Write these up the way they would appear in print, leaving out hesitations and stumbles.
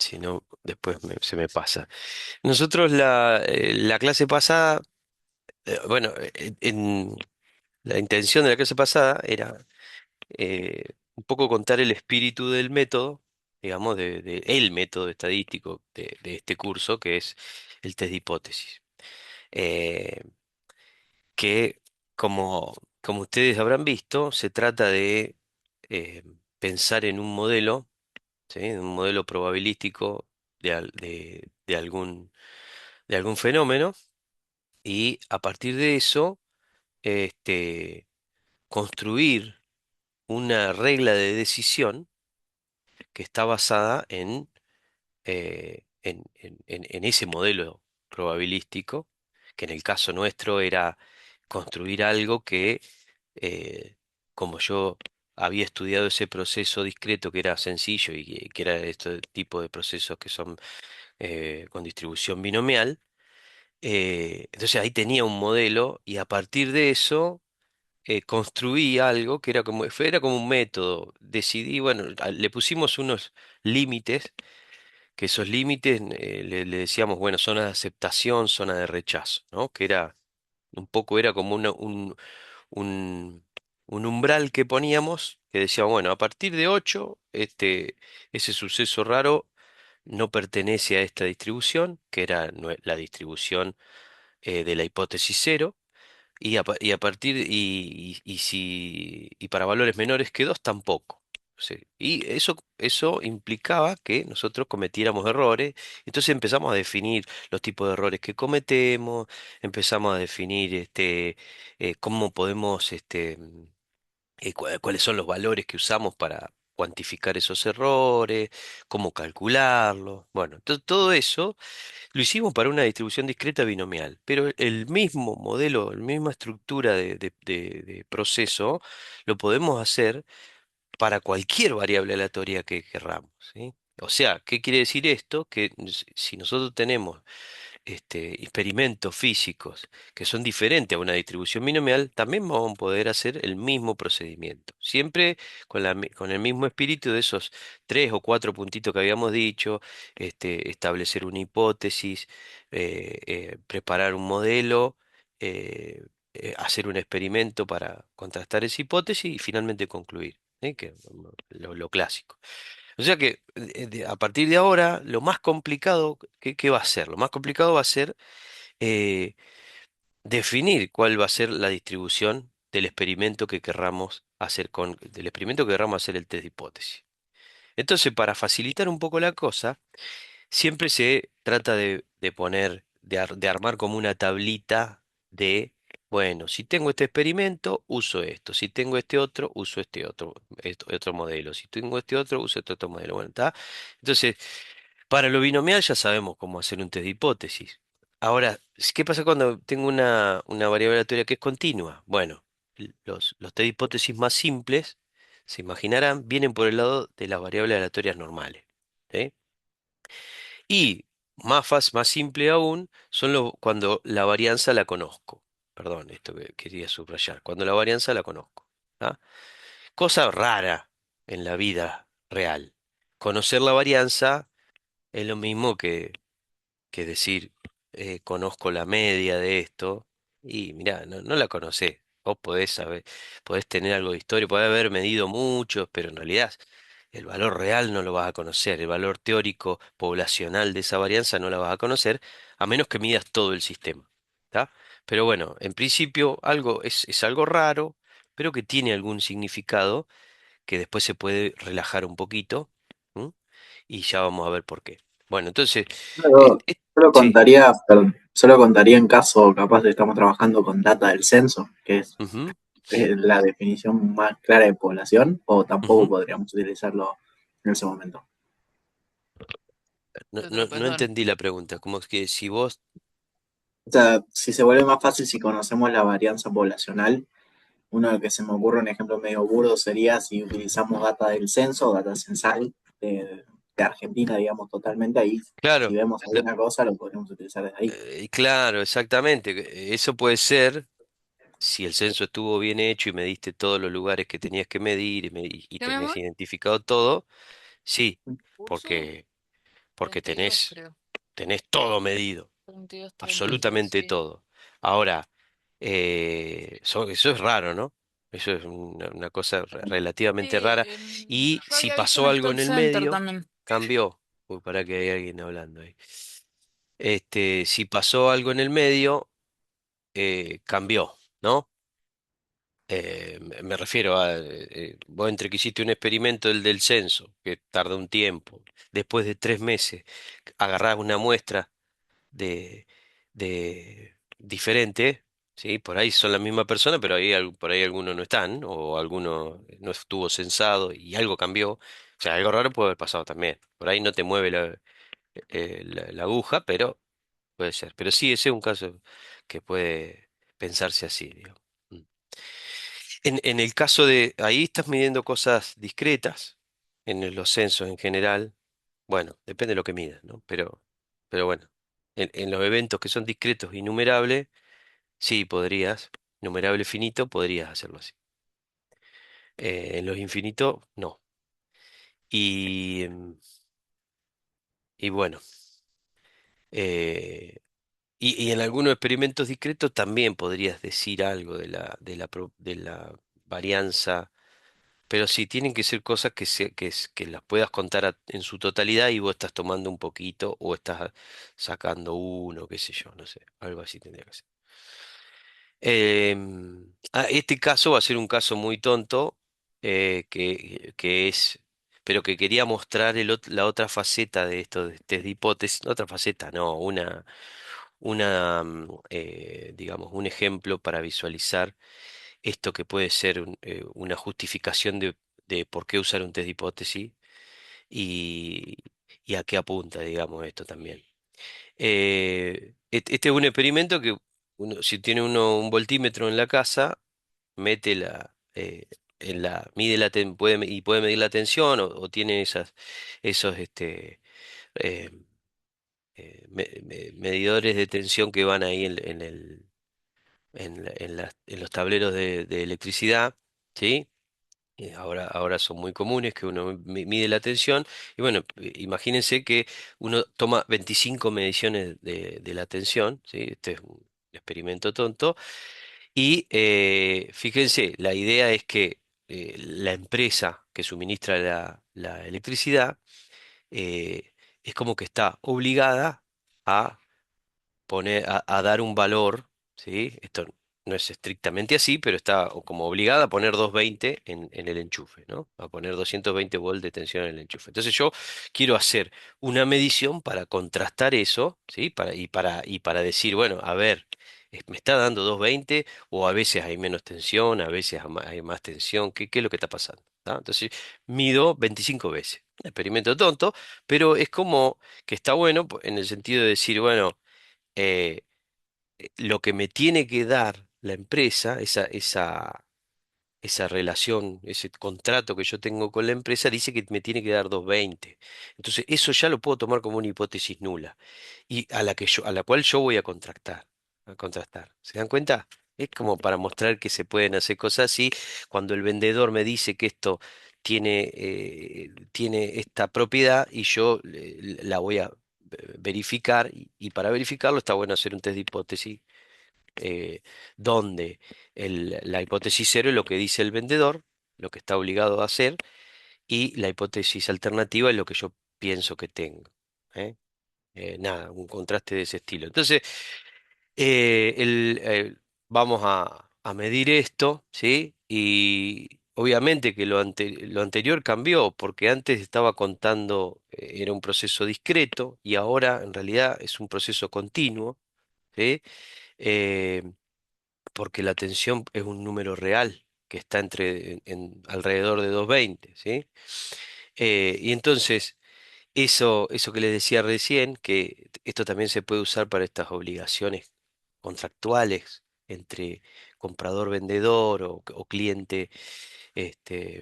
si no, después se me pasa. Nosotros la clase pasada, bueno, la intención de la clase pasada era un poco contar el espíritu del método, digamos, de el método estadístico de este curso, que es el test de hipótesis. Eh, que, como ustedes habrán visto, se trata de eh, pensar en un modelo, ¿sí? Un modelo probabilístico de algún fenómeno, y a partir de eso, este, construir una regla de decisión que está basada en ese modelo probabilístico, que en el caso nuestro era construir algo que, eh, como yo había estudiado ese proceso discreto que era sencillo y que era este tipo de procesos que son con distribución binomial, entonces ahí tenía un modelo y a partir de eso construí algo que era como un método. Decidí, bueno, le pusimos unos límites, que esos límites le decíamos, bueno, zona de aceptación, zona de rechazo, ¿no? Que era un poco, era como un, un umbral que poníamos, que decía, bueno, a partir de 8 ese suceso raro no pertenece a esta distribución, que era la distribución de la hipótesis cero, y a partir, y para valores menores que 2 tampoco. Sí. Y eso implicaba que nosotros cometiéramos errores, entonces empezamos a definir los tipos de errores que cometemos, empezamos a definir cómo podemos cuáles son los valores que usamos para cuantificar esos errores, cómo calcularlos. Bueno, todo eso lo hicimos para una distribución discreta binomial, pero el mismo modelo, la misma estructura de proceso, lo podemos hacer para cualquier variable aleatoria que querramos, ¿sí? O sea, ¿qué quiere decir esto? Que si nosotros tenemos experimentos físicos que son diferentes a una distribución binomial, también vamos a poder hacer el mismo procedimiento. Siempre con el mismo espíritu de esos tres o cuatro puntitos que habíamos dicho, establecer una hipótesis, preparar un modelo, hacer un experimento para contrastar esa hipótesis y finalmente concluir. ¿Sí? Que lo clásico. O sea que a partir de ahora, lo más complicado, ¿qué va a ser? Lo más complicado va a ser eh, definir cuál va a ser la distribución del experimento que querramos hacer del experimento que querramos hacer el test de hipótesis. Entonces, para facilitar un poco la cosa, siempre se trata de poner, de armar como una tablita de, bueno, si tengo este experimento, uso esto. Si tengo este otro, uso otro modelo. Si tengo este otro, uso este otro modelo. Bueno, ¿está? Entonces, para lo binomial ya sabemos cómo hacer un test de hipótesis. Ahora, ¿qué pasa cuando tengo una variable aleatoria que es continua? Bueno, los test de hipótesis más simples, se imaginarán, vienen por el lado de las variables aleatorias normales. ¿Sí? Y más simple aún son cuando la varianza la conozco. Perdón, esto que quería subrayar. Cuando la varianza la conozco. ¿Ah? Cosa rara en la vida real. Conocer la varianza es lo mismo que decir, conozco la media de esto, y mirá, no la conocés. Vos podés saber, podés tener algo de historia, podés haber medido muchos, pero en realidad el valor real no lo vas a conocer, el valor teórico poblacional de esa varianza no la vas a conocer, a menos que midas todo el sistema. ¿Tá? Pero bueno, en principio es algo raro, pero que tiene algún significado que después se puede relajar un poquito, ¿m? Y ya vamos a ver por qué. Bueno, entonces, Solo, solo sí. contaría, perdón, solo contaría en caso capaz de estamos trabajando con data del censo, que es Ujú, la definición más clara de población, o tampoco ujú. podríamos utilizarlo en ese momento. No, no Perdón. entendí la pregunta. Como que si vos. O sea, si se vuelve más fácil si conocemos la varianza poblacional, uno de que se me ocurre un ejemplo medio burdo sería si utilizamos data del censo, data censal de Argentina, digamos, totalmente ahí. Si Claro, vemos no, alguna cosa, lo podríamos utilizar desde ahí. claro, exactamente. Eso puede ser si el censo estuvo bien hecho y mediste todos los lugares que tenías que medir y ¿Qué, mi tenés amor? identificado todo. Sí, Curso. porque, porque 32 creo. tenés todo medido, 32, 33, absolutamente sí. todo. Ahora, eso es raro, ¿no? Eso es una cosa relativamente Sí, rara. Y yo si había visto en pasó el algo en call el center medio, también. cambió. Uy, para que hay alguien hablando ahí. Si pasó algo en el medio, cambió, ¿no? Me refiero a, vos entre que hiciste un experimento, el del censo, que tarda un tiempo, después de 3 meses, agarrás una muestra de diferente, ¿sí? Por ahí son la misma persona, pero ahí, por ahí algunos no están, o alguno no estuvo censado y algo cambió. O sea, algo raro puede haber pasado también. Por ahí no te mueve la aguja, pero puede ser. Pero sí, ese es un caso que puede pensarse así, digamos. Mm. En el caso de, ahí estás midiendo cosas discretas, en los censos en general. Bueno, depende de lo que midas, ¿no? Pero bueno, en los eventos que son discretos y numerables, sí podrías, numerable finito, podrías hacerlo así. En los infinitos, no. Y, y bueno, eh, y en algunos experimentos discretos también podrías decir algo de la varianza. Pero sí, tienen que ser cosas que las puedas contar en su totalidad y vos estás tomando un poquito o estás sacando uno, qué sé yo, no sé, algo así tendría que ser. Este caso va a ser un caso muy tonto, que es, pero que quería mostrar la otra faceta de esto, de test de hipótesis, otra faceta, no, digamos, un ejemplo para visualizar esto que puede ser una justificación de por qué usar un test de hipótesis y, y a qué apunta, digamos, esto también. Este es un experimento que si tiene uno un voltímetro en la casa, mete mide y puede medir la tensión o tiene esos eh, medidores de tensión que van ahí en los tableros de electricidad, ¿sí? Ahora son muy comunes que uno mide la tensión. Y bueno, imagínense que uno toma 25 mediciones de la tensión, ¿sí? Este es un experimento tonto. Y fíjense, la idea es que la empresa que suministra la electricidad eh, es como que está obligada a a dar un valor, ¿sí? Esto no es estrictamente así, pero está como obligada a poner 220 en el enchufe, ¿no? A poner 220 volts de tensión en el enchufe. Entonces yo quiero hacer una medición para contrastar eso, ¿sí? Y para decir, bueno, a ver, ¿me está dando 220 o a veces hay menos tensión, a veces hay más tensión? ¿Qué es lo que está pasando? ¿Tá? Entonces mido 25 veces. Un experimento tonto, pero es como que está bueno en el sentido de decir, bueno, eh, lo que me tiene que dar la empresa, esa relación, ese contrato que yo tengo con la empresa, dice que me tiene que dar 220. Entonces, eso ya lo puedo tomar como una hipótesis nula y a la cual yo voy a contrastar. ¿Se dan cuenta? Es como para mostrar que se pueden hacer cosas así. Cuando el vendedor me dice que esto tiene esta propiedad y yo la voy a verificar y para verificarlo está bueno hacer un test de hipótesis, eh, donde la hipótesis cero es lo que dice el vendedor, lo que está obligado a hacer, y la hipótesis alternativa es lo que yo pienso que tengo. ¿Eh? Nada, un contraste de ese estilo. Entonces, vamos a medir esto, ¿sí? Y obviamente que lo anterior cambió, porque antes estaba contando, era un proceso discreto, y ahora en realidad es un proceso continuo, ¿sí? Eh, Porque la tensión es un número real que está alrededor de 220, ¿sí? Y entonces, eso que les decía recién, que esto también se puede usar para estas obligaciones contractuales entre comprador-vendedor o cliente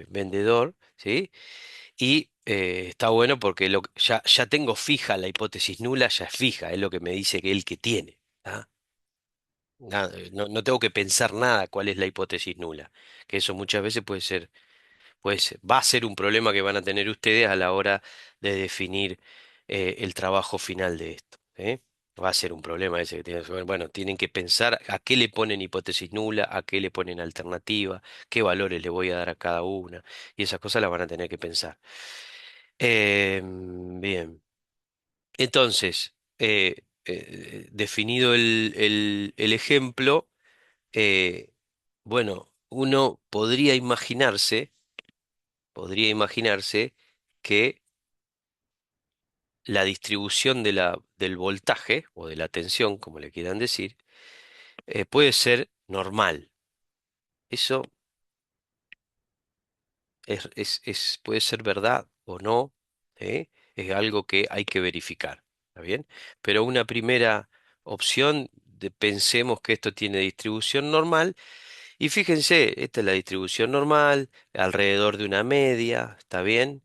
vendedor, ¿sí? Y está bueno porque ya tengo fija la hipótesis nula, ya es fija, es lo que me dice que el que tiene. ¿Ah? No tengo que pensar nada cuál es la hipótesis nula, que eso muchas veces va a ser un problema que van a tener ustedes a la hora de definir el trabajo final de esto. ¿Eh? Va a ser un problema ese que tienen. Bueno, tienen que pensar a qué le ponen hipótesis nula, a qué le ponen alternativa, qué valores le voy a dar a cada una, y esas cosas las van a tener que pensar. Bien, entonces, definido el ejemplo, eh, bueno, uno podría imaginarse que la distribución del voltaje o de la tensión, como le quieran decir, puede ser normal. Eso puede ser verdad o no, ¿eh? Es algo que hay que verificar, ¿está bien? Pero una primera opción, pensemos que esto tiene distribución normal, y fíjense, esta es la distribución normal, alrededor de una media, ¿está bien?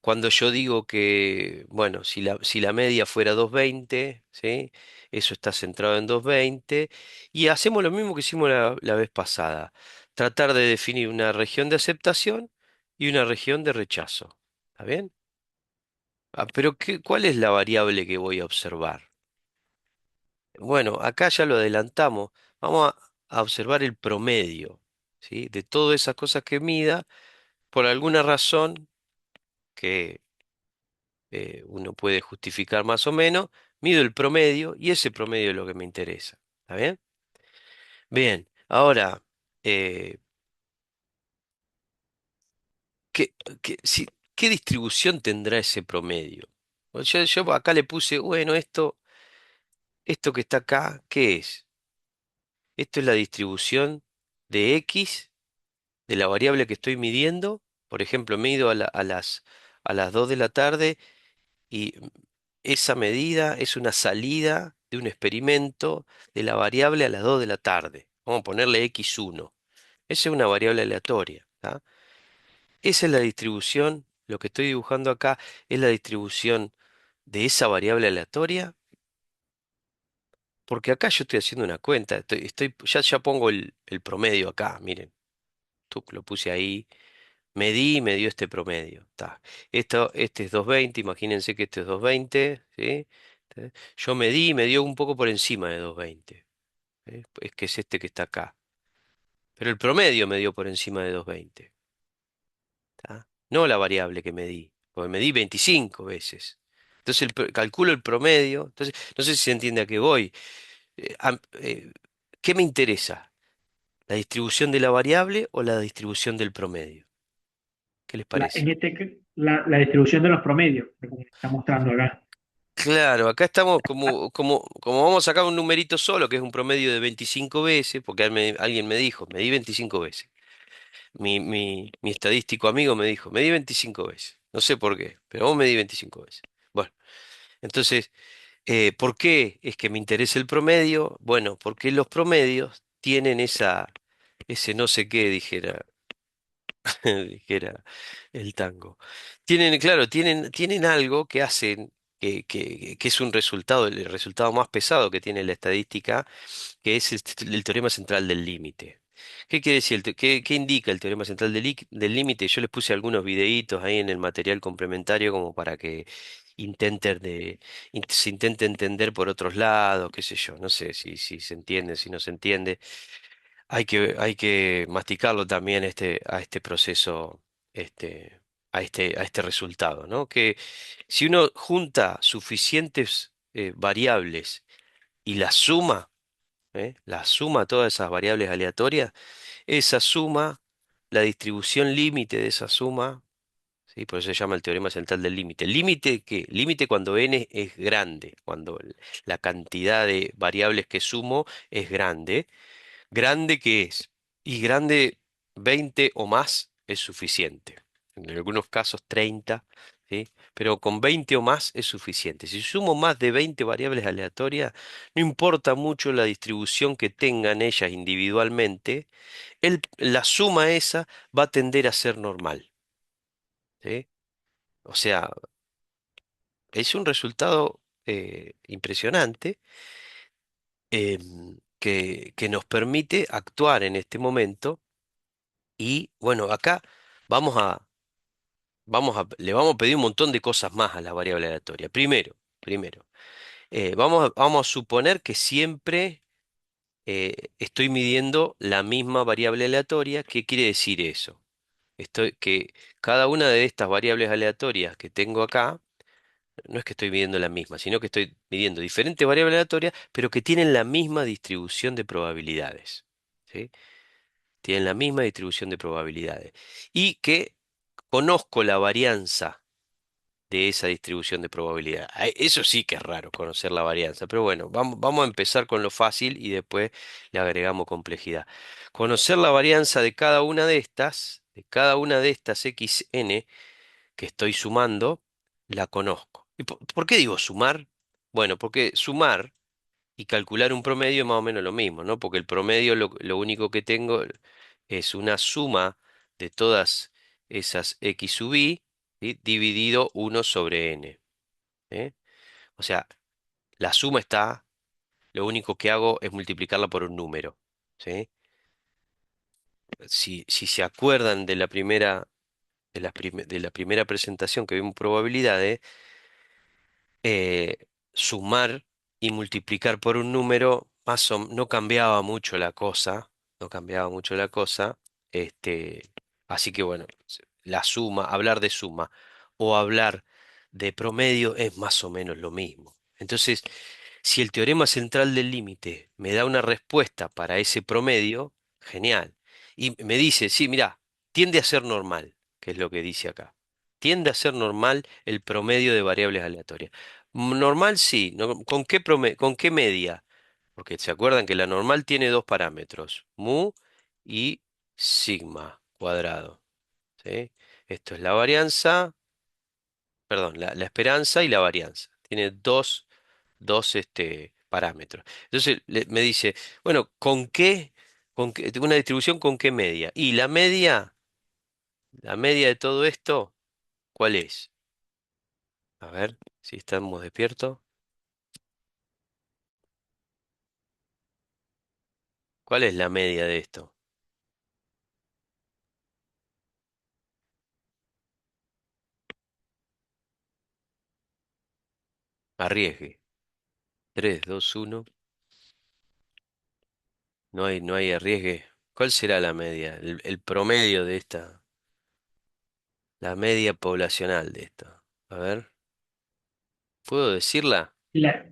Cuando yo digo que, bueno, si la media fuera 220, ¿sí? Eso está centrado en 220. Y hacemos lo mismo que hicimos la vez pasada. Tratar de definir una región de aceptación y una región de rechazo. ¿Está bien? Ah, pero ¿cuál es la variable que voy a observar? Bueno, acá ya lo adelantamos. Vamos a observar el promedio, ¿sí? De todas esas cosas que mida, por alguna razón que uno puede justificar más o menos, mido el promedio y ese promedio es lo que me interesa. ¿Está bien? Bien, ahora, eh, ¿qué, qué distribución tendrá ese promedio? Yo acá le puse, bueno, esto que está acá, ¿qué es? Esto es la distribución de X, de la variable que estoy midiendo. Por ejemplo, mido a las 2 de la tarde. Y esa medida es una salida de un experimento de la variable a las 2 de la tarde. Vamos a ponerle x1. Esa es una variable aleatoria. ¿Tá? Esa es la distribución, lo que estoy dibujando acá es la distribución de esa variable aleatoria, porque acá yo estoy haciendo una cuenta, ya pongo el promedio acá, miren, lo puse ahí. Medí y me dio este promedio. Ta. Este es 220, imagínense que este es 220, ¿sí? Yo medí y me dio un poco por encima de 220. Es que es este que está acá. Pero el promedio me dio por encima de 220. ¿Tá? No la variable que medí, porque medí 25 veces. Entonces calculo el promedio. Entonces, no sé si se entiende a qué voy. ¿Qué me interesa? ¿La distribución de la variable o la distribución del promedio? ¿Qué les parece? La distribución de los promedios, como está mostrando acá. Claro, acá estamos como vamos a sacar un numerito solo, que es un promedio de 25 veces, porque alguien me dijo, me di 25 veces. Mi estadístico amigo me dijo, me di 25 veces. No sé por qué, pero vos me di 25 veces. Bueno, entonces, ¿por qué es que me interesa el promedio? Bueno, porque los promedios tienen ese no sé qué, dijera el tango. Claro, tienen algo que hacen, que es un resultado, el resultado más pesado que tiene la estadística, que es el teorema central del límite. ¿Qué quiere decir? ¿Qué indica el teorema central del límite? Yo les puse algunos videitos ahí en el material complementario como para que se intente entender por otros lados, qué sé yo, no sé si se entiende, si no se entiende. Hay que masticarlo también a este proceso, este, a este resultado, ¿no? Que si uno junta suficientes variables y la suma todas esas variables aleatorias, esa suma, la distribución límite de esa suma, ¿sí? Por eso se llama el teorema central del límite. ¿Límite qué? Límite cuando n es grande, cuando la cantidad de variables que sumo es grande. ¿Grande qué es? Y grande 20 o más es suficiente. En algunos casos 30, ¿sí? Pero con 20 o más es suficiente. Si sumo más de 20 variables aleatorias, no importa mucho la distribución que tengan ellas individualmente, la suma esa va a tender a ser normal, ¿sí? O sea, es un resultado impresionante, que nos permite actuar en este momento. Y bueno, acá vamos le vamos a pedir un montón de cosas más a la variable aleatoria. Primero, vamos a suponer que siempre estoy midiendo la misma variable aleatoria. ¿Qué quiere decir eso? Que cada una de estas variables aleatorias que tengo acá, no es que estoy midiendo la misma, sino que estoy midiendo diferentes variables aleatorias, pero que tienen la misma distribución de probabilidades. ¿Sí? Tienen la misma distribución de probabilidades. Y que conozco la varianza de esa distribución de probabilidad. Eso sí que es raro, conocer la varianza, pero bueno, vamos a empezar con lo fácil y después le agregamos complejidad. Conocer la varianza de cada una de estas xn que estoy sumando, la conozco. ¿Y por qué digo sumar? Bueno, porque sumar y calcular un promedio es más o menos lo mismo, ¿no? Porque el promedio lo único que tengo es una suma de todas esas x sub i, ¿sí? Dividido uno sobre n. ¿Eh? O sea, la suma está, lo único que hago es multiplicarla por un número. ¿Sí? Si se acuerdan de la primera, de la primera presentación que vimos probabilidades, sumar y multiplicar por un número no cambiaba mucho la cosa, no cambiaba mucho la cosa, así que bueno, la suma, hablar de suma o hablar de promedio es más o menos lo mismo. Entonces, si el teorema central del límite me da una respuesta para ese promedio, genial. Y me dice, sí, mira, tiende a ser normal, que es lo que dice acá. Tiende a ser normal el promedio de variables aleatorias. Normal sí. ¿Con qué media? Porque se acuerdan que la normal tiene dos parámetros, mu y sigma cuadrado. ¿Sí? Esto es la varianza, perdón, la esperanza y la varianza. Tiene dos parámetros. Entonces me dice, bueno, una distribución con qué media? Y la media de todo esto, ¿cuál es? A ver si estamos despiertos. ¿Cuál es la media de esto? Arriesgue. 3, 2, 1. No hay arriesgue. ¿Cuál será la media? El promedio de esta. La media poblacional de esto. A ver, ¿puedo decirla? La-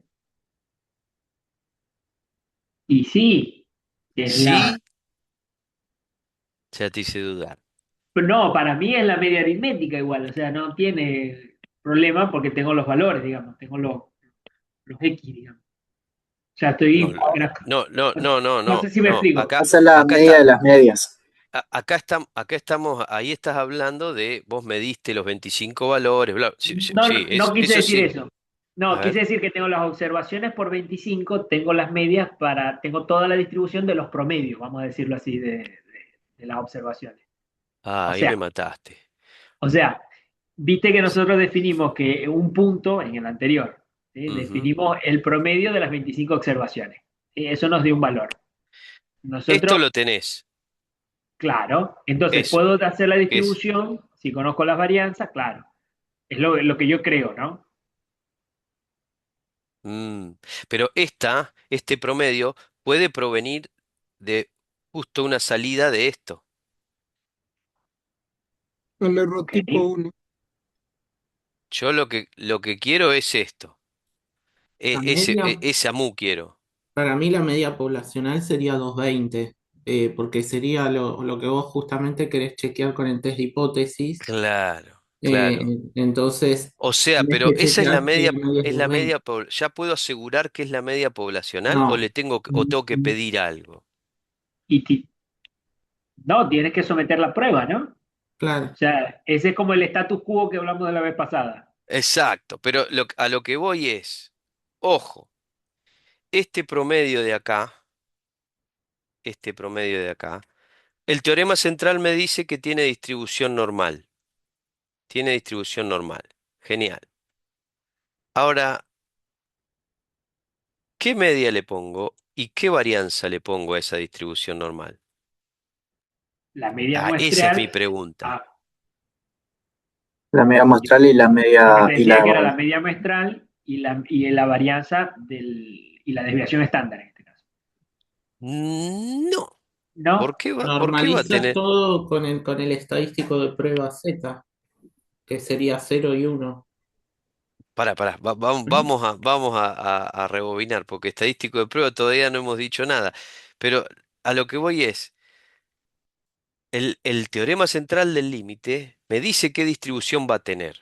y sí, es la... Sí, ya te hice dudar. No, para mí es la media aritmética igual, o sea, no tiene problema porque tengo los valores, digamos, tengo los X, digamos. O sea, No, estoy... No sé si me no. explico. Esa es la Acá media está, de las medias. acá estamos, ahí estás hablando de vos me diste los 25 valores, bla. Sí, sí, No, sí, no quise eso decir sí. eso. A No, quise ver. decir que tengo las observaciones por 25, tengo las medias tengo toda la distribución de los promedios, vamos a decirlo así, de las observaciones. Ah, O ahí sea, me mataste. o sea, viste que nosotros definimos que un punto en el anterior, ¿sí? Ujú. Definimos el promedio de las 25 observaciones. ¿Sí? Eso nos dio un valor. Esto Nosotros, lo tenés. claro, entonces Eso. puedo hacer la ¿Qué es? distribución, si conozco las varianzas, claro. Es lo que yo creo, ¿no? Mm, Pero este promedio puede provenir de justo una salida de esto. El error Ok. tipo uno. Yo lo que quiero es esto. La media, Ese AMU quiero. para mí la media poblacional sería 220, porque sería lo que vos justamente querés chequear con el test de hipótesis. Claro, Eh, claro. entonces, O sea, tenés pero que esa chequear si la media es es la 220. media, ¿ya puedo asegurar que es la media poblacional o No. o tengo que pedir algo? Y no, tienes que someter la prueba, ¿no? O Claro. sea, ese es como el status quo que hablamos de la vez pasada. Exacto, pero a lo que voy es, ojo, este promedio de acá, este promedio de acá, el teorema central me dice que tiene distribución normal. Tiene distribución normal. Genial. Ahora, ¿qué media le pongo y qué varianza le pongo a esa distribución normal? La media Ah, esa es muestreal, mi pregunta. ah, La media Y muestral y la lo que media te y decía la que era la media muestral y la varianza y la desviación estándar en este caso. No. ¿No? Por qué va a Normalizas tener? todo con el estadístico de prueba Z, que sería 0 y 1. Vamos a rebobinar, porque estadístico de prueba todavía no hemos dicho nada. Pero a lo que voy es, el teorema central del límite me dice qué distribución va a tener.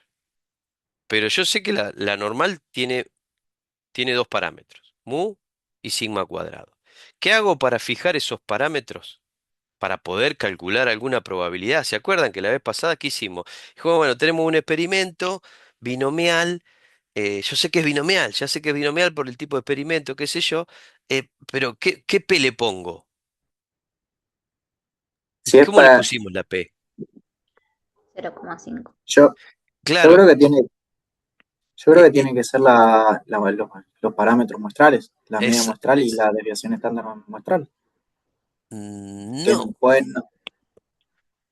Pero yo sé que la normal tiene dos parámetros, mu y sigma cuadrado. ¿Qué hago para fijar esos parámetros? Para poder calcular alguna probabilidad. ¿Se acuerdan que la vez pasada qué hicimos? Dijimos, bueno, tenemos un experimento binomial. Yo sé que es binomial, ya sé que es binomial por el tipo de experimento, qué sé yo, pero ¿qué P le pongo? ¿Y si es cómo le para, pusimos la P? 0,5. yo, yo Claro, creo que tiene, yo creo e- que e- tienen que ser los parámetros muestrales, la media es, muestral y la desviación estándar muestral, que no, pueden,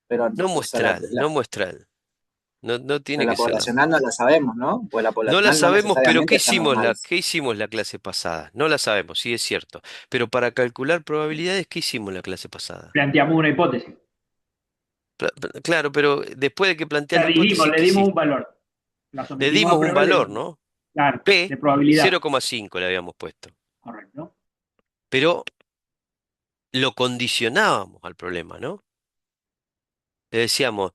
pero, no o sea, la, muestral, no muestral. No, no sea, tiene la que ser la poblacional muestral. no la sabemos, ¿no? Pues la No la poblacional no sabemos, pero necesariamente está normal. ¿qué hicimos la clase pasada? No la sabemos, sí es cierto. Pero para calcular probabilidades, ¿qué hicimos la clase pasada? Planteamos una hipótesis. Claro, pero después de que plantea la La dijimos, hipótesis, le ¿qué dimos un hiciste? valor. La Le sometimos a dimos un prueba y le valor, dimos, ¿no? claro, P de probabilidad. 0,5 le habíamos puesto. Correcto. Pero lo condicionábamos al problema, ¿no? Le decíamos,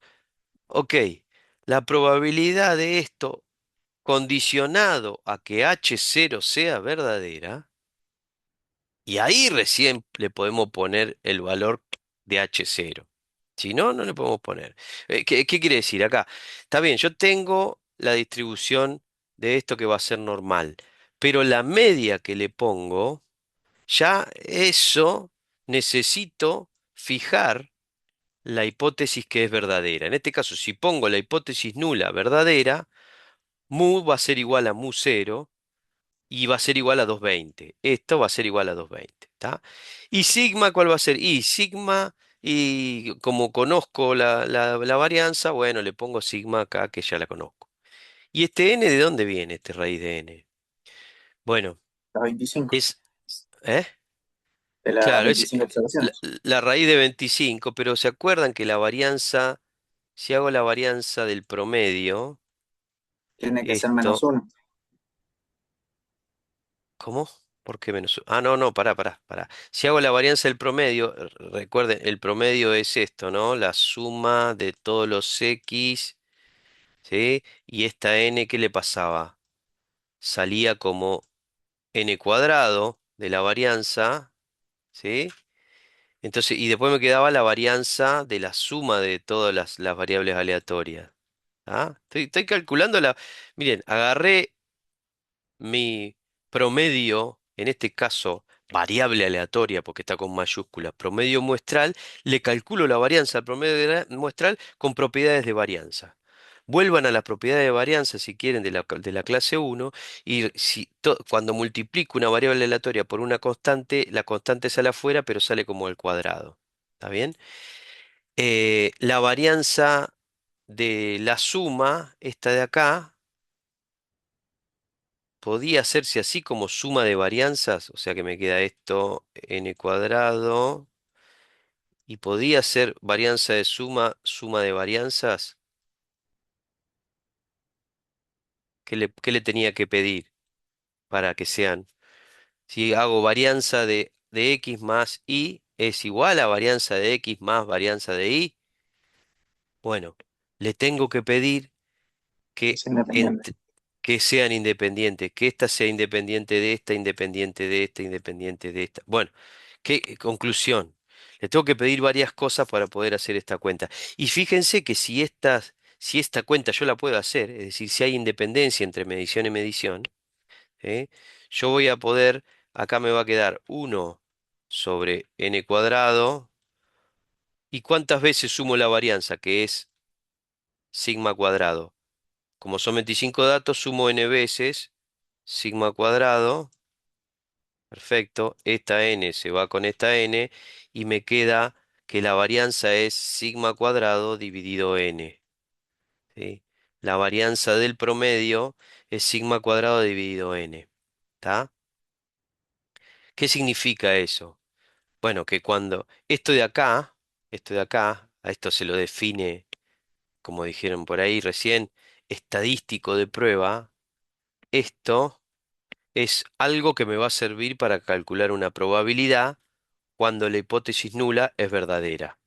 ok, la probabilidad de esto condicionado a que H0 sea verdadera, y ahí recién le podemos poner el valor de H0. Si no, no le podemos poner. ¿Qué quiere decir acá? Está bien, yo tengo la distribución de esto que va a ser normal, pero la media que le pongo, ya eso necesito fijar la hipótesis que es verdadera. En este caso, si pongo la hipótesis nula verdadera, mu va a ser igual a mu cero y va a ser igual a 220. Esto va a ser igual a 220, ¿está? ¿Y sigma cuál va a ser? Y sigma, y como conozco la varianza, bueno, le pongo sigma acá que ya la conozco. ¿Y este n de dónde viene, este raíz de n? Bueno, Las 25, es... ¿Eh? de las Claro, es 25 la, observaciones. la raíz de 25, pero ¿se acuerdan que la varianza, si hago la varianza del promedio, Tiene que ser esto, -1. ¿cómo? ¿Por qué menos? Ah, no, no, pará. Si hago la varianza del promedio, recuerden, el promedio es esto, ¿no? La suma de todos los x, ¿sí? Y esta n, ¿qué le pasaba? Salía como n cuadrado de la varianza, ¿sí? Entonces, y después me quedaba la varianza de la suma de todas las variables aleatorias. ¿Ah? Estoy calculando la... Miren, agarré mi promedio, en este caso variable aleatoria porque está con mayúscula, promedio muestral, le calculo la varianza al promedio muestral con propiedades de varianza. Vuelvan a las propiedades de varianza si quieren de la clase uno y cuando multiplico una variable aleatoria por una constante, la constante sale afuera pero sale como al cuadrado. ¿Está bien? La varianza de la suma, esta de acá, podía hacerse así como suma de varianzas, o sea que me queda esto n cuadrado, y podía ser varianza de suma, suma de varianzas. ¿Qué le tenía que pedir para que sean? Si hago varianza de x más y es igual a varianza de x más varianza de y, bueno, le tengo que pedir que, Es independiente. ent- que sean independientes, que esta sea independiente de esta, independiente de esta, independiente de esta. Bueno, ¿qué conclusión? Le tengo que pedir varias cosas para poder hacer esta cuenta. Y fíjense que si esta cuenta yo la puedo hacer, es decir, si hay independencia entre medición y medición, ¿eh? Yo voy a poder, acá me va a quedar 1 sobre n cuadrado. ¿Y cuántas veces sumo la varianza? Que es sigma cuadrado. Como son 25 datos, sumo n veces sigma cuadrado. Perfecto. Esta n se va con esta n y me queda que la varianza es sigma cuadrado dividido n. ¿Sí? la varianza del promedio es sigma cuadrado dividido n. ¿Está? ¿Qué significa eso? Bueno, que cuando esto de acá, a esto se lo define, como dijeron por ahí recién, estadístico de prueba, esto es algo que me va a servir para calcular una probabilidad cuando la hipótesis nula es verdadera.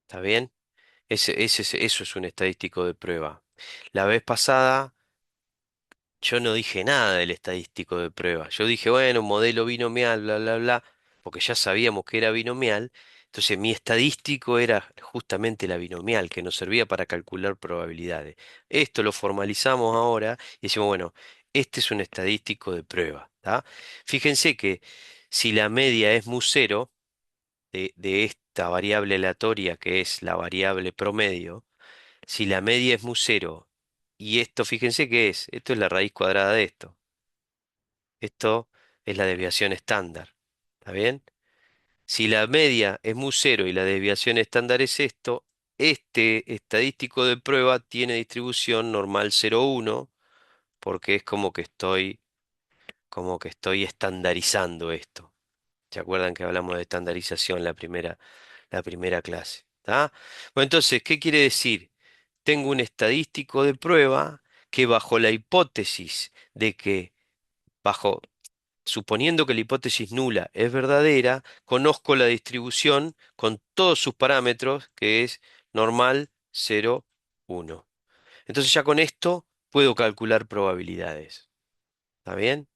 ¿Está bien? Eso es un estadístico de prueba. La vez pasada yo no dije nada del estadístico de prueba. Yo dije, bueno, un modelo binomial, bla, bla, bla, porque ya sabíamos que era binomial. Entonces mi estadístico era justamente la binomial, que nos servía para calcular probabilidades. Esto lo formalizamos ahora y decimos, bueno, este es un estadístico de prueba. ¿Tá? Fíjense que si la media es mu0 de esta variable aleatoria que es la variable promedio, si la media es mu0 y esto, fíjense qué es, esto es la raíz cuadrada de esto. Esto es la desviación estándar. ¿Está bien? Si la media es mu0 y la desviación estándar es esto, este estadístico de prueba tiene distribución normal 0,1 porque es como que estoy estandarizando esto. ¿Se acuerdan que hablamos de estandarización la primera clase? ¿Tá? Bueno, entonces, ¿qué quiere decir? Tengo un estadístico de prueba que bajo la hipótesis de que, bajo, suponiendo que la hipótesis nula es verdadera, conozco la distribución con todos sus parámetros, que es normal, 0, 1. Entonces ya con esto puedo calcular probabilidades. ¿Está bien?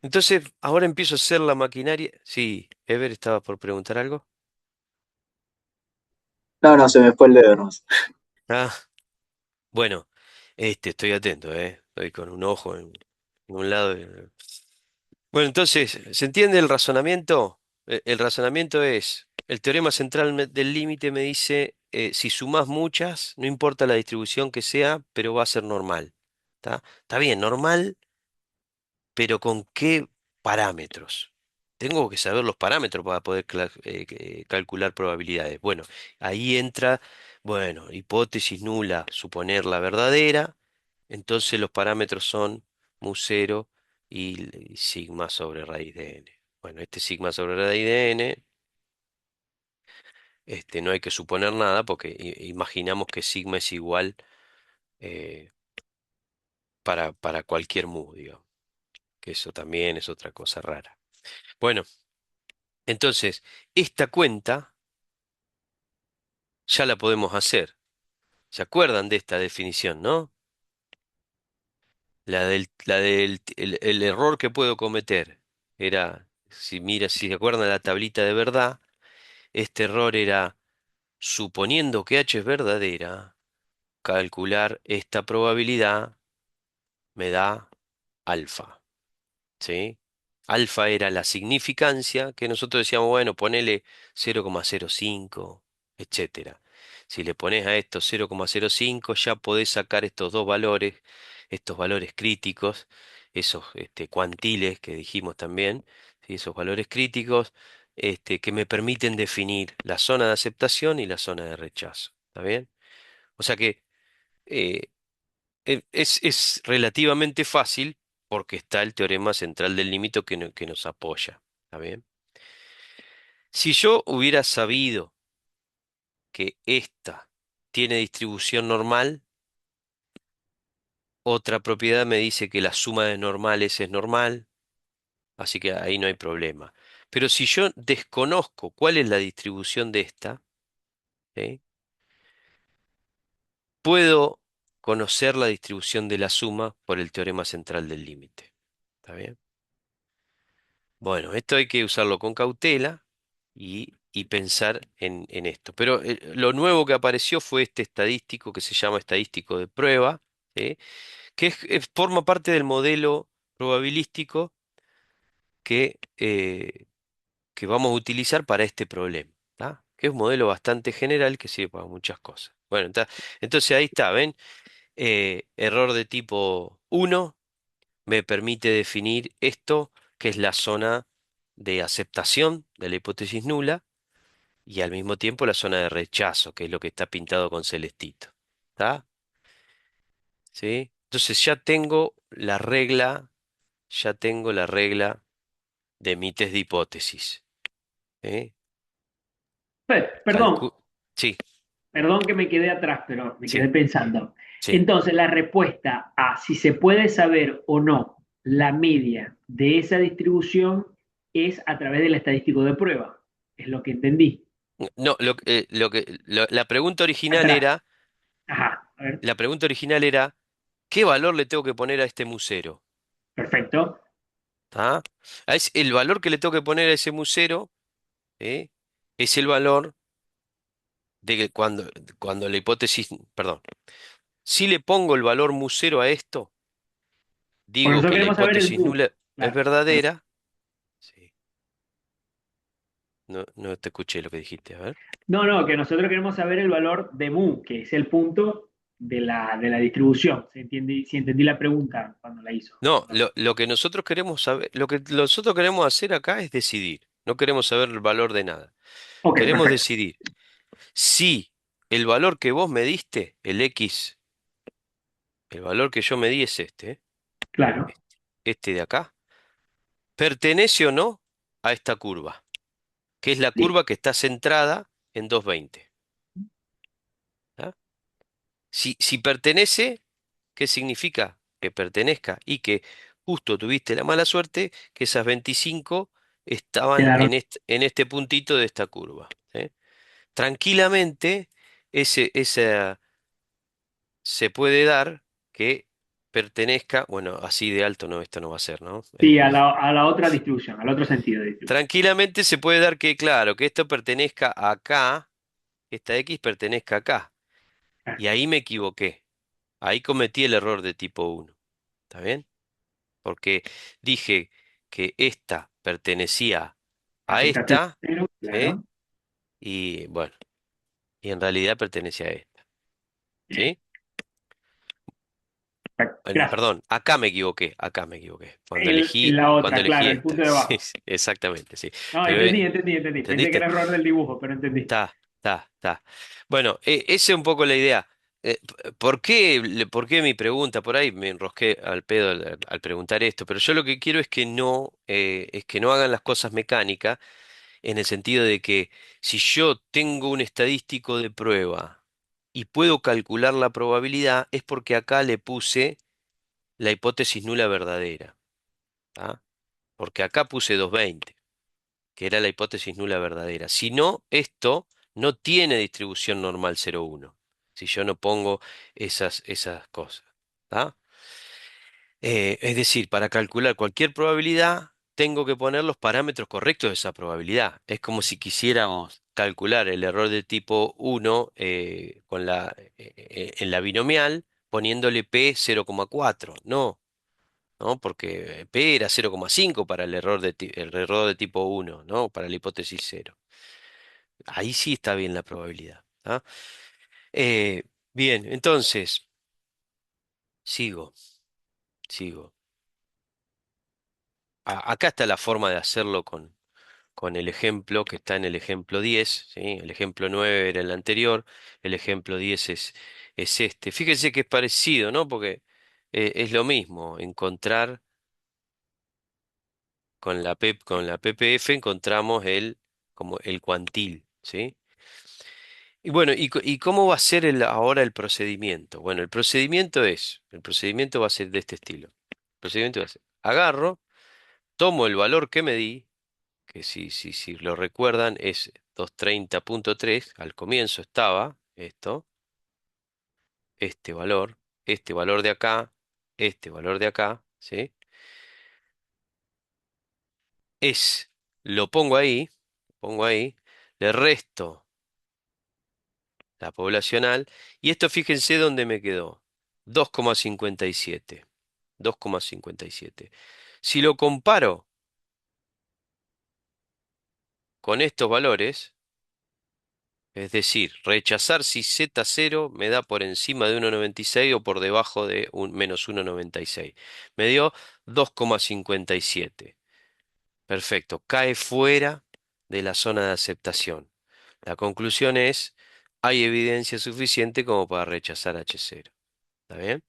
Entonces, ahora empiezo a hacer la maquinaria. Sí, Ever estaba por preguntar algo. No, no, se me fue el dedo, hermoso. Ah, bueno, estoy atento, ¿eh? Estoy con un ojo en un lado. Bueno, entonces, ¿se entiende el razonamiento? El razonamiento es, el teorema central del límite me dice, si sumás muchas, no importa la distribución que sea, pero va a ser normal. ¿Está? Está bien, normal, pero ¿con qué parámetros? Tengo que saber los parámetros para poder calcular probabilidades. Bueno, ahí entra, bueno, hipótesis nula, suponerla verdadera. Entonces los parámetros son mu0 y sigma sobre raíz de n. Bueno, este sigma sobre raíz de n, no hay que suponer nada porque imaginamos que sigma es igual eh, para cualquier mu, digamos, que eso también es otra cosa rara. Bueno, entonces, esta cuenta ya la podemos hacer. ¿Se acuerdan de esta definición, no? El error que puedo cometer era, si se acuerdan de la tablita de verdad, este error era, suponiendo que h es verdadera, calcular esta probabilidad me da alfa. ¿Sí? Alfa era la significancia que nosotros decíamos, bueno, ponele 0,05, etcétera. Si le pones a esto 0,05, ya podés sacar estos valores críticos, esos cuantiles que dijimos también, ¿sí? Esos valores críticos que me permiten definir la zona de aceptación y la zona de rechazo. ¿Está bien? O sea que eh, es relativamente fácil porque está el teorema central del límite que nos apoya. ¿Está bien? Si yo hubiera sabido que esta tiene distribución normal, otra propiedad me dice que la suma de normales es normal, así que ahí no hay problema. Pero si yo desconozco cuál es la distribución de esta, ¿sí? Puedo conocer la distribución de la suma por el teorema central del límite. ¿Está bien? Bueno, esto hay que usarlo con cautela y pensar en esto. Pero lo nuevo que apareció fue este estadístico que se llama estadístico de prueba, ¿sí? Que forma parte del modelo probabilístico que vamos a utilizar para este problema, ¿tá? Que es un modelo bastante general que sirve para muchas cosas. Bueno, entonces ahí está, ¿ven? Error de tipo 1 me permite definir esto, que es la zona de aceptación de la hipótesis nula, y al mismo tiempo la zona de rechazo, que es lo que está pintado con celestito. ¿Está? ¿sí? Entonces ya tengo la regla de mi test de hipótesis. ¿Sí? Perdón, Calcu- sí, perdón que me quedé atrás, pero me quedé sí, pensando. sí. Entonces, la respuesta a si se puede saber o no la media de esa distribución es a través del estadístico de prueba. Es lo que entendí. No, la pregunta original Atrás. era, Ajá, a ver, la pregunta original era, ¿qué valor le tengo que poner a este musero? perfecto. ¿Ah? El valor que le tengo que poner a ese musero, ¿eh? Es el valor de que cuando la hipótesis, perdón, si le pongo el valor musero a esto, Porque digo nosotros que la queremos saber el hipótesis mu. nula es Claro. verdadera. Sí, no te escuché lo que dijiste, a ver. No, no, que nosotros queremos saber el valor de mu, que es el punto de la distribución. Si entendí la pregunta cuando la hizo. No, lo que nosotros queremos saber, lo que nosotros queremos hacer acá es decidir. No queremos saber el valor de nada. Ok, Queremos perfecto. decidir si el valor que vos me diste, el X, el valor que yo me di es Claro. este de acá, pertenece o no a esta curva, que es la Listo. curva que está centrada en 220. ¿Ah? Si pertenece, ¿qué significa? Que pertenezca y que justo tuviste la mala suerte que esas 25 estaban Quedaron. en este puntito de esta curva. ¿Sí? Tranquilamente, esa se puede dar que pertenezca, bueno, así de alto no, esto no va a ser, ¿no? Sí, a la otra distribución, al otro sentido de distribución. Tranquilamente se puede dar que, claro, que esto pertenezca acá, que esta X pertenezca acá. Ah, Y ahí me equivoqué. Ahí cometí el error de tipo uno. ¿Está bien? Porque dije que esta pertenecía a aceptaste el esta, cero, ¿sí? claro. Y bueno, y en realidad pertenecía a esta, Bien. ¿sí? Bueno, Gracias. perdón, acá me equivoqué, acá me equivoqué. En la Cuando otra, elegí claro, el esta. punto de Sí, abajo. sí, exactamente, sí. No, Pero, entendí. Pensé que ¿entendiste? era error del dibujo, pero entendí. Está. Bueno, esa es un poco la idea. ¿Por qué mi pregunta? Por ahí me enrosqué al pedo al preguntar esto, pero yo lo que quiero es que no hagan las cosas mecánicas, en el sentido de que si yo tengo un estadístico de prueba y puedo calcular la probabilidad, es porque acá le puse la hipótesis nula verdadera, ¿tá? Porque acá puse 220, que era la hipótesis nula verdadera. Si no, esto no tiene distribución normal 0,1, si yo no pongo esas cosas. ¿Tá? Es decir, para calcular cualquier probabilidad, tengo que poner los parámetros correctos de esa probabilidad. Es como si quisiéramos calcular el error de tipo 1 en la binomial poniéndole p 0,4. No. ¿No? Porque P era 0,5 para el error de tipo uno, ¿no? Para la hipótesis cero. Ahí sí está bien la probabilidad. ¿Ah? Eh, bien, entonces, sigo, sigo. Acá está la forma de hacerlo con el ejemplo que está en el ejemplo 10, ¿sí? El ejemplo 9 era el anterior, el ejemplo 10 es este. Fíjense que es parecido, ¿no? Porque es lo mismo, encontrar con la PPF encontramos como el cuantil, ¿sí? Y bueno, ¿y cómo va a ser ahora el procedimiento? Bueno, el procedimiento va a ser de este estilo. El procedimiento va a ser, agarro, tomo el valor que me di, que si lo recuerdan es 230,3, al comienzo estaba esto, este valor de acá, este valor de acá, ¿sí? Es, pongo ahí, le resto la poblacional, y esto fíjense dónde me quedó, 2,57, 2,57. Si lo comparo con estos valores, es decir, rechazar si Z0 me da por encima de 1,96 o por debajo de menos 1,96. Me dio 2,57. Perfecto, cae fuera de la zona de aceptación. La conclusión es, hay evidencia suficiente como para rechazar H0. ¿Está bien?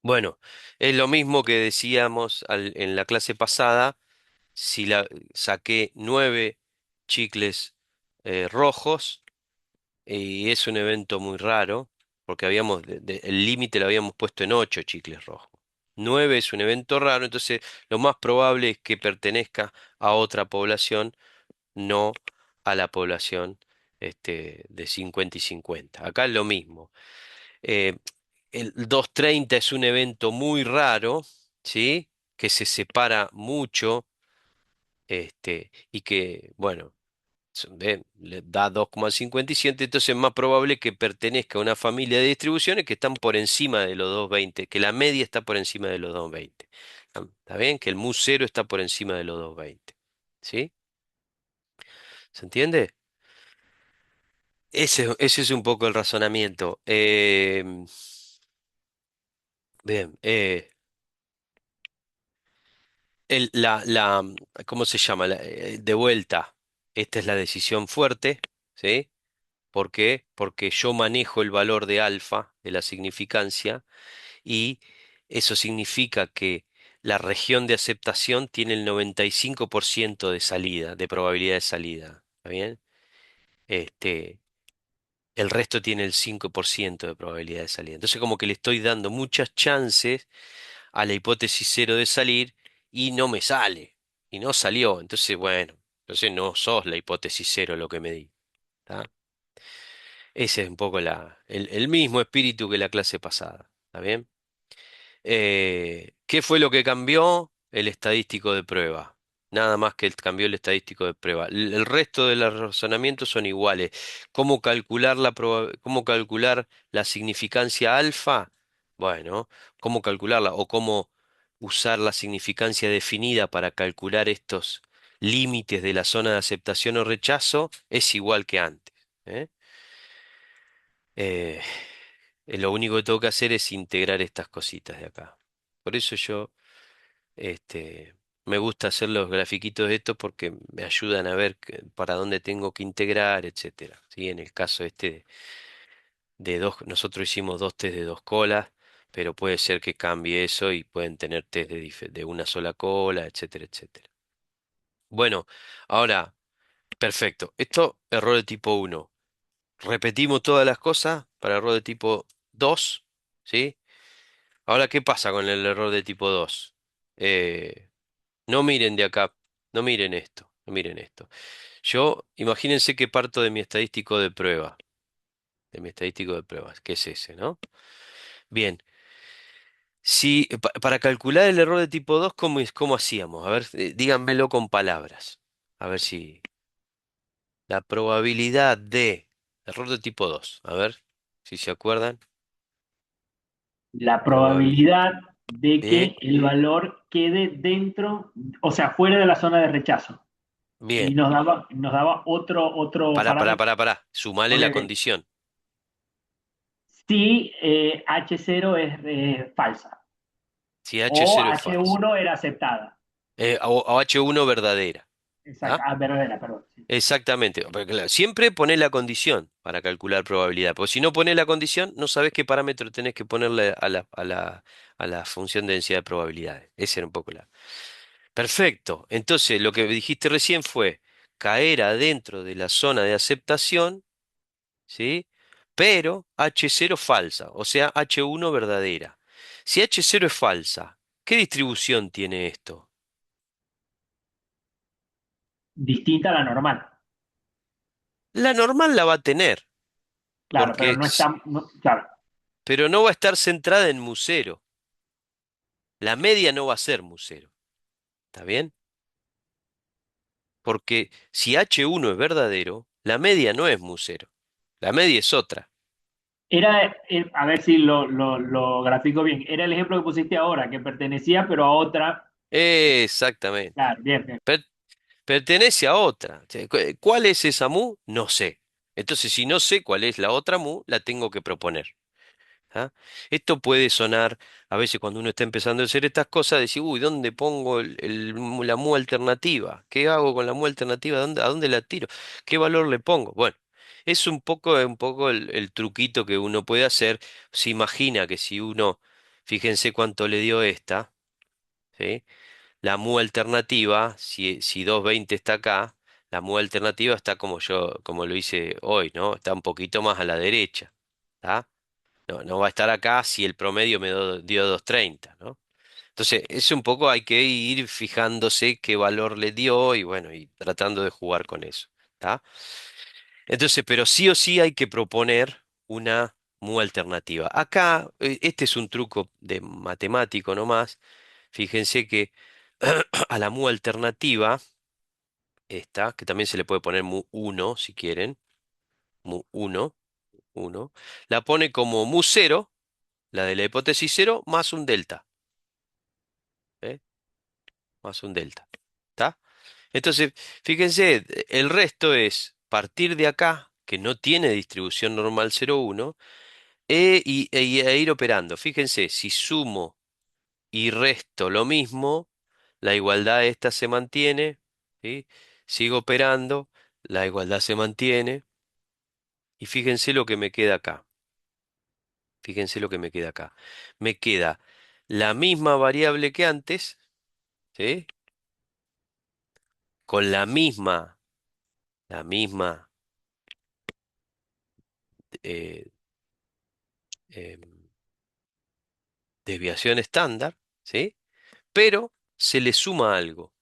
Bueno, es lo mismo que decíamos en la clase pasada. Si saqué 9 chicles rojos, y es un evento muy raro, porque el límite lo habíamos puesto en 8 chicles rojos. 9 es un evento raro, entonces lo más probable es que pertenezca a otra población, no a la población de 50 y 50. Acá es lo mismo. Eh, el 230 es un evento muy raro, ¿sí? Que se separa mucho, y que, bueno, le da 2,57, entonces es más probable que pertenezca a una familia de distribuciones que están por encima de los 220, que la media está por encima de los 220. ¿Está bien? Que el mu cero está por encima de los 220. ¿Sí? ¿Se entiende? Ese es un poco el razonamiento. Bien, ¿cómo se llama? De vuelta, esta es la decisión fuerte, ¿sí? ¿Por qué? Porque yo manejo el valor de alfa de la significancia y eso significa que la región de aceptación tiene el 95% de salida, de probabilidad de salida. ¿Está bien? Este, el resto tiene el 5% de probabilidad de salida. Entonces como que le estoy dando muchas chances a la hipótesis cero de salir y no me sale. Y no salió. Entonces, bueno, entonces no sos la hipótesis cero lo que me di. ¿Está? Ese es un poco el mismo espíritu que la clase pasada. ¿Está bien? ¿Qué fue lo que cambió? El estadístico de prueba. Nada más que cambió el estadístico de prueba. El resto de los razonamientos son iguales. ¿Cómo calcular la significancia alfa? Bueno, ¿cómo calcularla? O cómo usar la significancia definida para calcular estos límites de la zona de aceptación o rechazo es igual que antes. ¿Eh? Eh, lo único que tengo que hacer es integrar estas cositas de acá. Por eso yo me gusta hacer los grafiquitos de estos porque me ayudan a ver para dónde tengo que integrar, etcétera. ¿Sí? En el caso de dos, nosotros hicimos 2 test de 2 colas, pero puede ser que cambie eso y pueden tener test de una sola cola, etcétera, etcétera. Bueno, ahora, perfecto. Esto, error de tipo 1. Repetimos todas las cosas para error de tipo 2, ¿sí? Ahora, ¿qué pasa con el error de tipo 2? No miren de acá, no miren esto, no miren esto. Yo, imagínense que parto de mi estadístico de prueba, de mi estadístico de pruebas, que es ese, ¿no? Bien, si, para calcular el error de tipo 2, ¿cómo hacíamos? A ver, díganmelo con palabras. A ver si la probabilidad de error de tipo 2, a ver si se acuerdan. La Probabilidad. probabilidad de Bien, que el valor quede dentro, o sea, fuera de la zona de rechazo. Y bien. nos daba otro parámetro. Sumale la Ponele, condición. si H0 es falsa Si o H0 es falso. H1 era aceptada. O H1 verdadera. Exacto. ¿Ah? Ah, verdadera, perdón. Sí. Exactamente. Porque, claro, siempre poné la condición para calcular probabilidad. Porque si no pones la condición, no sabes qué parámetro tenés que ponerle a la función de densidad de probabilidades. Ese era un poco la. Perfecto. Entonces, lo que dijiste recién fue caer adentro de la zona de aceptación, ¿sí? Pero H0 falsa, o sea, H1 verdadera. Si H0 es falsa, ¿qué distribución tiene esto? Distinta a la normal. La normal la va a tener, Claro, pero porque, no está. Claro. pero no va a estar centrada en mu0. La media no va a ser mu0. ¿Está bien? Porque si H1 es verdadero, la media no es mu0. La media es otra. A ver si lo grafico bien. Era el ejemplo que pusiste ahora, que pertenecía, pero a otra. Exactamente. Claro, bien, bien. Per- Pertenece a otra. O sea, ¿cuál es esa mu? No sé. Entonces, si no sé cuál es la otra mu, la tengo que proponer. ¿Ah? Esto puede sonar, a veces cuando uno está empezando a hacer estas cosas, decir, uy, ¿dónde pongo la mu alternativa? ¿Qué hago con la mu alternativa? ¿A dónde la tiro? ¿Qué valor le pongo? Bueno, Es un poco el truquito que uno puede hacer. Se imagina que si uno, fíjense cuánto le dio esta, ¿sí? La mu alternativa, si 220 está acá, la mu alternativa está como yo, como lo hice hoy, ¿no? Está un poquito más a la derecha, ¿tá? No, no va a estar acá si el promedio dio 230, ¿no? Entonces, es un poco, hay que ir fijándose qué valor le dio y bueno, y tratando de jugar con eso, ¿tá? Entonces, pero sí o sí hay que proponer una mu alternativa. Acá, este es un truco de matemático nomás. Fíjense que a la mu alternativa, esta, que también se le puede poner mu 1 si quieren, mu 1, 1, la pone como mu 0, la de la hipótesis 0, más un delta, ¿eh? Más un delta. ¿Está? Entonces, fíjense, el resto es partir de acá, que no tiene distribución normal 0,1, e ir operando. Fíjense, si sumo y resto lo mismo, la igualdad esta se mantiene, ¿sí? Sigo operando, la igualdad se mantiene, y fíjense lo que me queda acá. Fíjense lo que me queda acá. Me queda la misma variable que antes, ¿sí? Con la misma eh, em, desviación estándar, ¿sí? Pero se le suma algo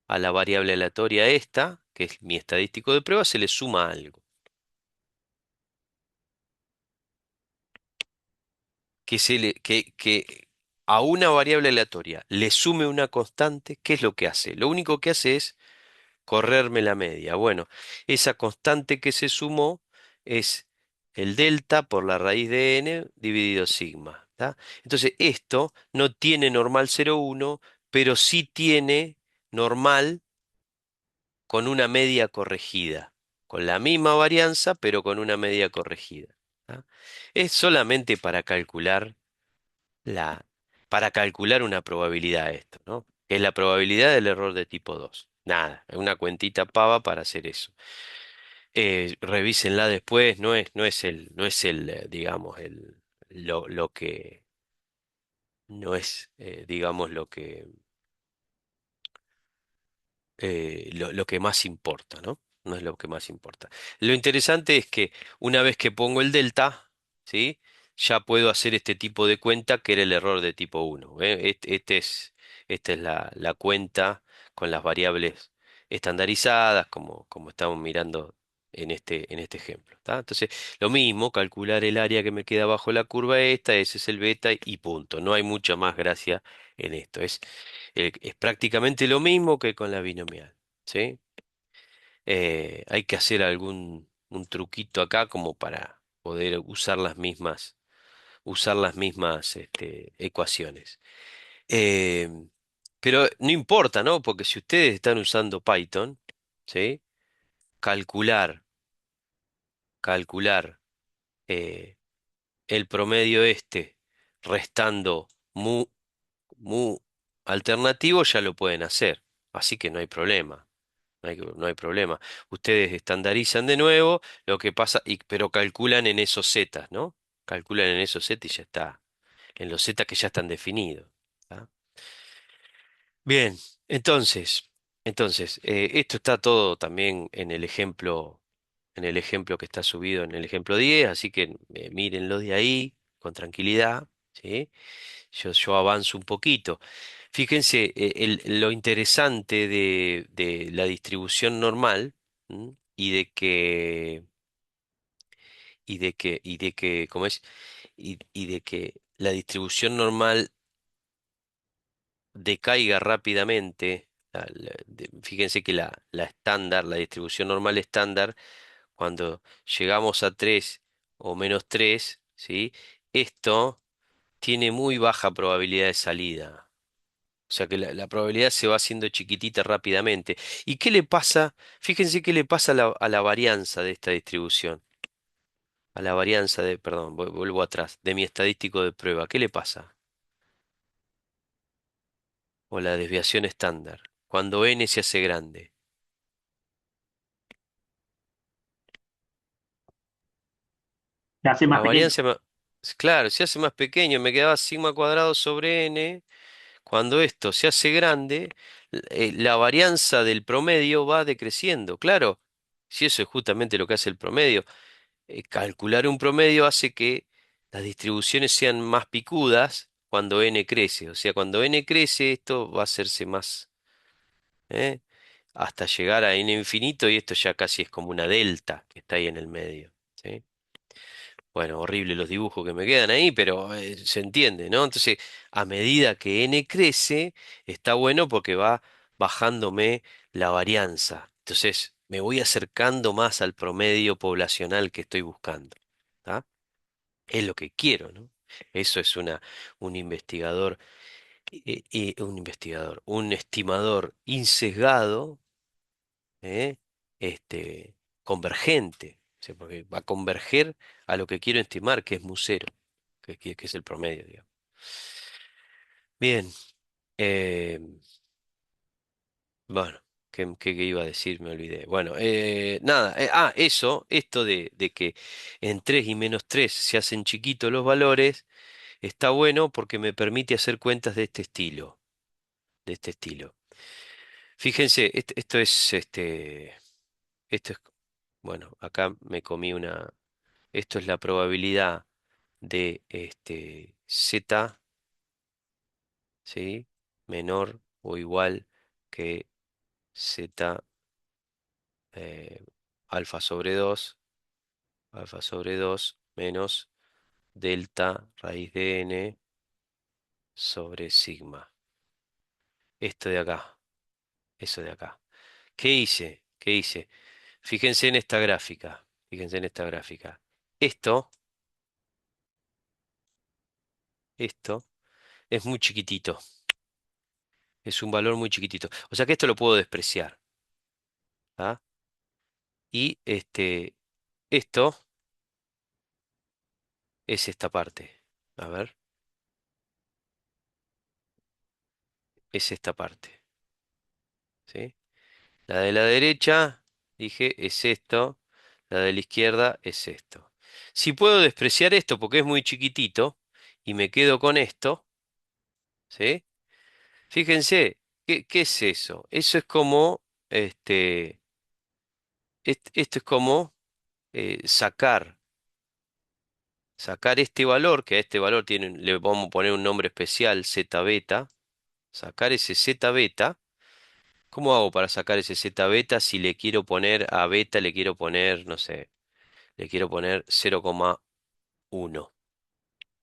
a la variable aleatoria esta, que es mi estadístico de prueba, se le suma algo. Que a una variable aleatoria le sume una constante, ¿qué es lo que hace? Lo único que hace es correrme la media. Bueno, esa constante que se sumó es el delta por la raíz de n dividido sigma. ¿Tá? Entonces, esto no tiene normal 0,1, pero sí tiene normal con una media corregida, con la misma varianza, pero con una media corregida. ¿Tá? Es solamente la, para calcular una probabilidad esto, ¿no? Que es la probabilidad del error de tipo 2. Nada, es una cuentita pava para hacer eso. Revísenla después, digamos, lo que, no es, digamos, lo que más importa, ¿no? No es lo que más importa. Lo interesante es que una vez que pongo el delta, ¿sí? Ya puedo hacer este tipo de cuenta que era el error de tipo 1. ¿Eh? Esta es la cuenta con las variables estandarizadas, como estamos mirando en este ejemplo. ¿Tá? Entonces, lo mismo, calcular el área que me queda bajo la curva esta, ese es el beta y punto. No hay mucha más gracia en esto. Es prácticamente lo mismo que con la binomial, ¿sí? Hay que hacer un truquito acá como para poder usar las mismas ecuaciones. Eh, pero no importa, ¿no? Porque si ustedes están usando Python, ¿sí? Calcular, calcular eh, el promedio restando mu alternativo ya lo pueden hacer. Así que no hay problema. No hay problema. Ustedes estandarizan de nuevo lo que pasa, pero calculan en esos zetas, ¿no? Calculan en esos zetas y ya está. En los zetas que ya están definidos. ¿Tá? Bien, entonces, esto está todo también en el ejemplo que está subido en el ejemplo 10, así que mírenlo de ahí con tranquilidad, ¿sí? Yo avanzo un poquito. Fíjense, lo interesante de la distribución normal, ¿m? ¿Cómo es? Y de que la distribución normal decaiga rápidamente. Fíjense que la estándar, la distribución normal estándar, cuando llegamos a 3 o -3, ¿sí? Esto tiene muy baja probabilidad de salida. O sea que la probabilidad se va haciendo chiquitita rápidamente. ¿Y qué le pasa? Fíjense qué le pasa a la varianza de esta distribución. A la varianza perdón, vuelvo atrás, de mi estadístico de prueba. ¿Qué le pasa? O la desviación estándar. Cuando n se hace grande. Se hace La más pequeño. varianza, claro, se hace más pequeño, me quedaba sigma cuadrado sobre n. Cuando esto se hace grande, la varianza del promedio va decreciendo. Claro, si eso es justamente lo que hace el promedio. Calcular un promedio hace que las distribuciones sean más picudas cuando n crece. O sea, cuando n crece, esto va a hacerse más, ¿eh? Hasta llegar a n infinito y esto ya casi es como una delta que está ahí en el medio. ¿Sí? Bueno, horrible los dibujos que me quedan ahí, pero se entiende, ¿no? Entonces, a medida que n crece, está bueno porque va bajándome la varianza. Entonces, me voy acercando más al promedio poblacional que estoy buscando. ¿Tá? Es lo que quiero, ¿no? Eso es un investigador, un estimador insesgado, ¿eh? Este, convergente, o sea, porque va a converger a lo que quiero estimar, que es mu cero, que es el promedio, digamos. Bien, eh, bueno, ¿qué iba a decir? Me olvidé. Bueno, nada, esto de que en 3 y menos 3 se hacen chiquitos los valores, está bueno porque me permite hacer cuentas de este estilo. Fíjense, esto es, bueno, acá me comí esto es la probabilidad de z, ¿sí? Menor o igual que z, eh, alfa sobre 2, alfa sobre 2 menos delta raíz de n sobre sigma. Esto de acá, eso de acá. ¿Qué hice? ¿Qué hice? Fíjense en esta gráfica. Fíjense en esta gráfica. Esto, esto es muy chiquitito. Es un valor muy chiquitito. O sea que esto lo puedo despreciar. ¿Ah? Y esto es esta parte. A ver, es esta parte. ¿Sí? La de la derecha, dije, es esto. La de la izquierda es esto. Si puedo despreciar esto porque es muy chiquitito y me quedo con esto, ¿sí? Fíjense, ¿qué es eso? Eso es como, esto es como sacar este valor, que a este valor le vamos a poner un nombre especial, zeta beta, sacar ese zeta beta. ¿Cómo hago para sacar ese zeta beta si le quiero poner a beta, le quiero poner, no sé, le quiero poner 0,1?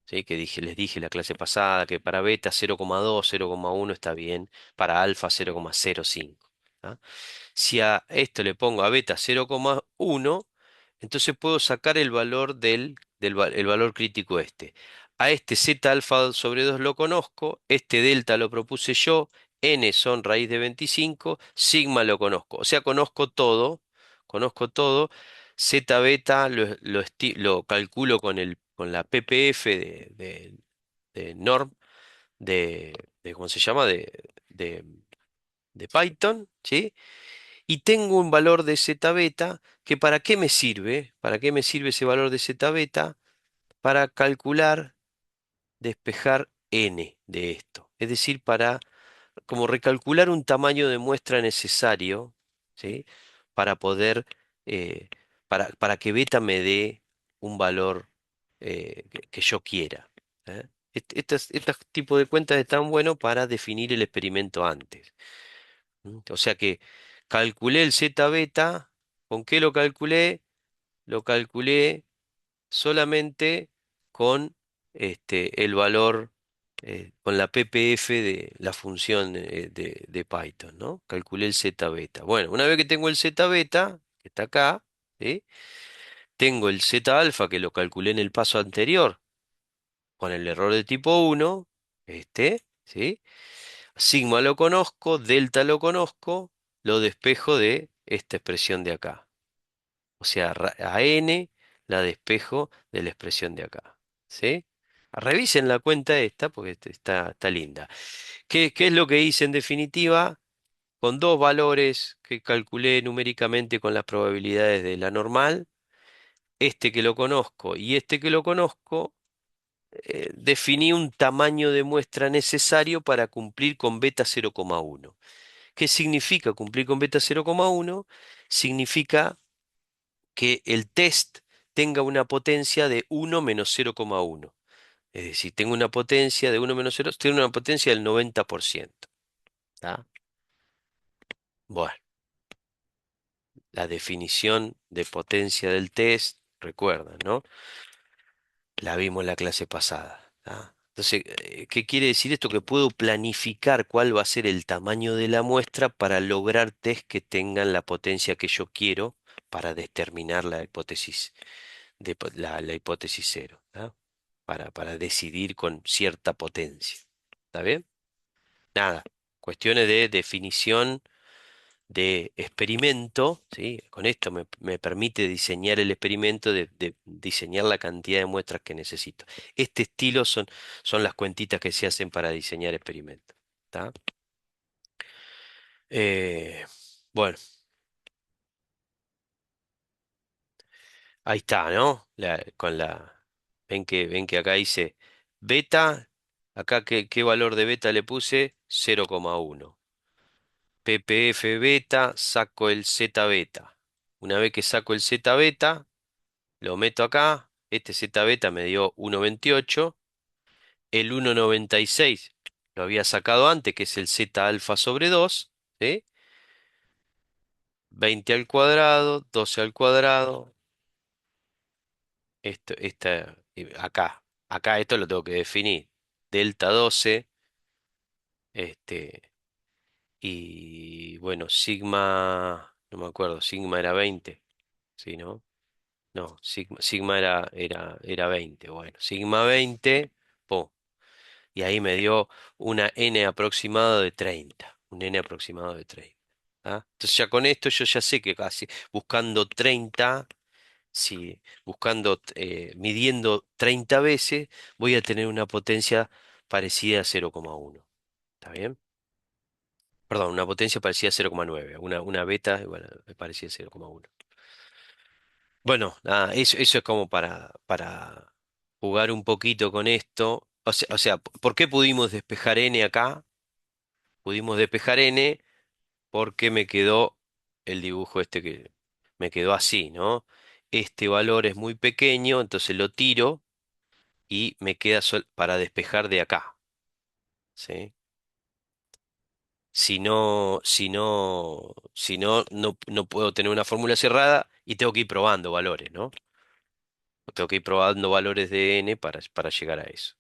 ¿Sí? Que les dije la clase pasada que para beta 0,2, 0,1 está bien, para alfa 0,05. ¿Ah? Si a esto le pongo a beta 0,1, entonces puedo sacar el valor el valor crítico este. A este z alfa sobre 2 lo conozco, este delta lo propuse yo, n son raíz de 25, sigma lo conozco. O sea, conozco todo. Z beta lo calculo con la PPF de norm, ¿cómo se llama? De Python, ¿sí? Y tengo un valor de zeta beta que ¿para qué me sirve? ¿Para qué me sirve ese valor de zeta beta? Para calcular, despejar n de esto. Es decir, para como recalcular un tamaño de muestra necesario, ¿sí? Para poder, eh, para que beta me dé un valor que yo quiera. ¿Eh? Estos tipos de cuentas están buenos para definir el experimento antes. O sea que calculé el zeta beta. ¿Con qué lo calculé? Lo calculé solamente con el valor, con la PPF de la función de Python, ¿no? Calculé el zeta beta. Bueno, una vez que tengo el zeta beta, que está acá, ¿sí? Tengo el zeta alfa que lo calculé en el paso anterior con el error de tipo 1, ¿sí? Sigma lo conozco, delta lo conozco, lo despejo de esta expresión de acá. O sea, a n la despejo de la expresión de acá. ¿Sí? Revisen la cuenta esta porque está linda. ¿Qué es lo que hice en definitiva? Con dos valores que calculé numéricamente con las probabilidades de la normal, este que lo conozco y este que lo conozco, definí un tamaño de muestra necesario para cumplir con beta 0,1. ¿Qué significa cumplir con beta 0,1? Significa que el test tenga una potencia de 1 menos 0,1. Es decir, tengo una potencia de 1 menos 0, tiene una potencia del 90%. ¿Tá? Bueno, la definición de potencia del test, recuerdan, ¿no? La vimos en la clase pasada. ¿Tá? Entonces, ¿qué quiere decir esto? Que puedo planificar cuál va a ser el tamaño de la muestra para lograr test que tengan la potencia que yo quiero para determinar la hipótesis la hipótesis cero, ¿tá? Para decidir con cierta potencia. ¿Está bien? Nada, cuestiones de definición de experimento, ¿sí? Con esto me permite diseñar el experimento, de diseñar la cantidad de muestras que necesito. Este estilo son las cuentitas que se hacen para diseñar experimentos. ¿Tá? Eh, bueno, ahí está, ¿no? Ven que acá dice beta, acá qué valor de beta le puse, 0,1. PPF beta, saco el Z beta. Una vez que saco el Z beta, lo meto acá. Este Z beta me dio 1,28. El 1,96 lo había sacado antes, que es el Z alfa sobre 2. ¿Sí? 20 al cuadrado, 12 al cuadrado. Acá esto lo tengo que definir. Delta 12. Este, y bueno, sigma, no me acuerdo, sigma era 20. ¿Sí, no? No, sigma era 20. Bueno, sigma 20, pum, y ahí me dio una n aproximado de 30. Un n aproximado de 30. ¿Ah? Entonces ya con esto yo ya sé que casi buscando 30, si midiendo 30 veces, voy a tener una potencia parecida a 0,1. ¿Está bien? Perdón, una potencia parecida a 0,9. Una beta bueno, parecida a 0,1. Bueno, nada, eso es como para jugar un poquito con esto. O sea, ¿por qué pudimos despejar n acá? Pudimos despejar n porque me quedó el dibujo este que me quedó así, ¿no? Este valor es muy pequeño, entonces lo tiro y me queda para despejar de acá, ¿sí? Si no, no puedo tener una fórmula cerrada y tengo que ir probando valores, ¿no? Tengo que ir probando valores de n para llegar a eso.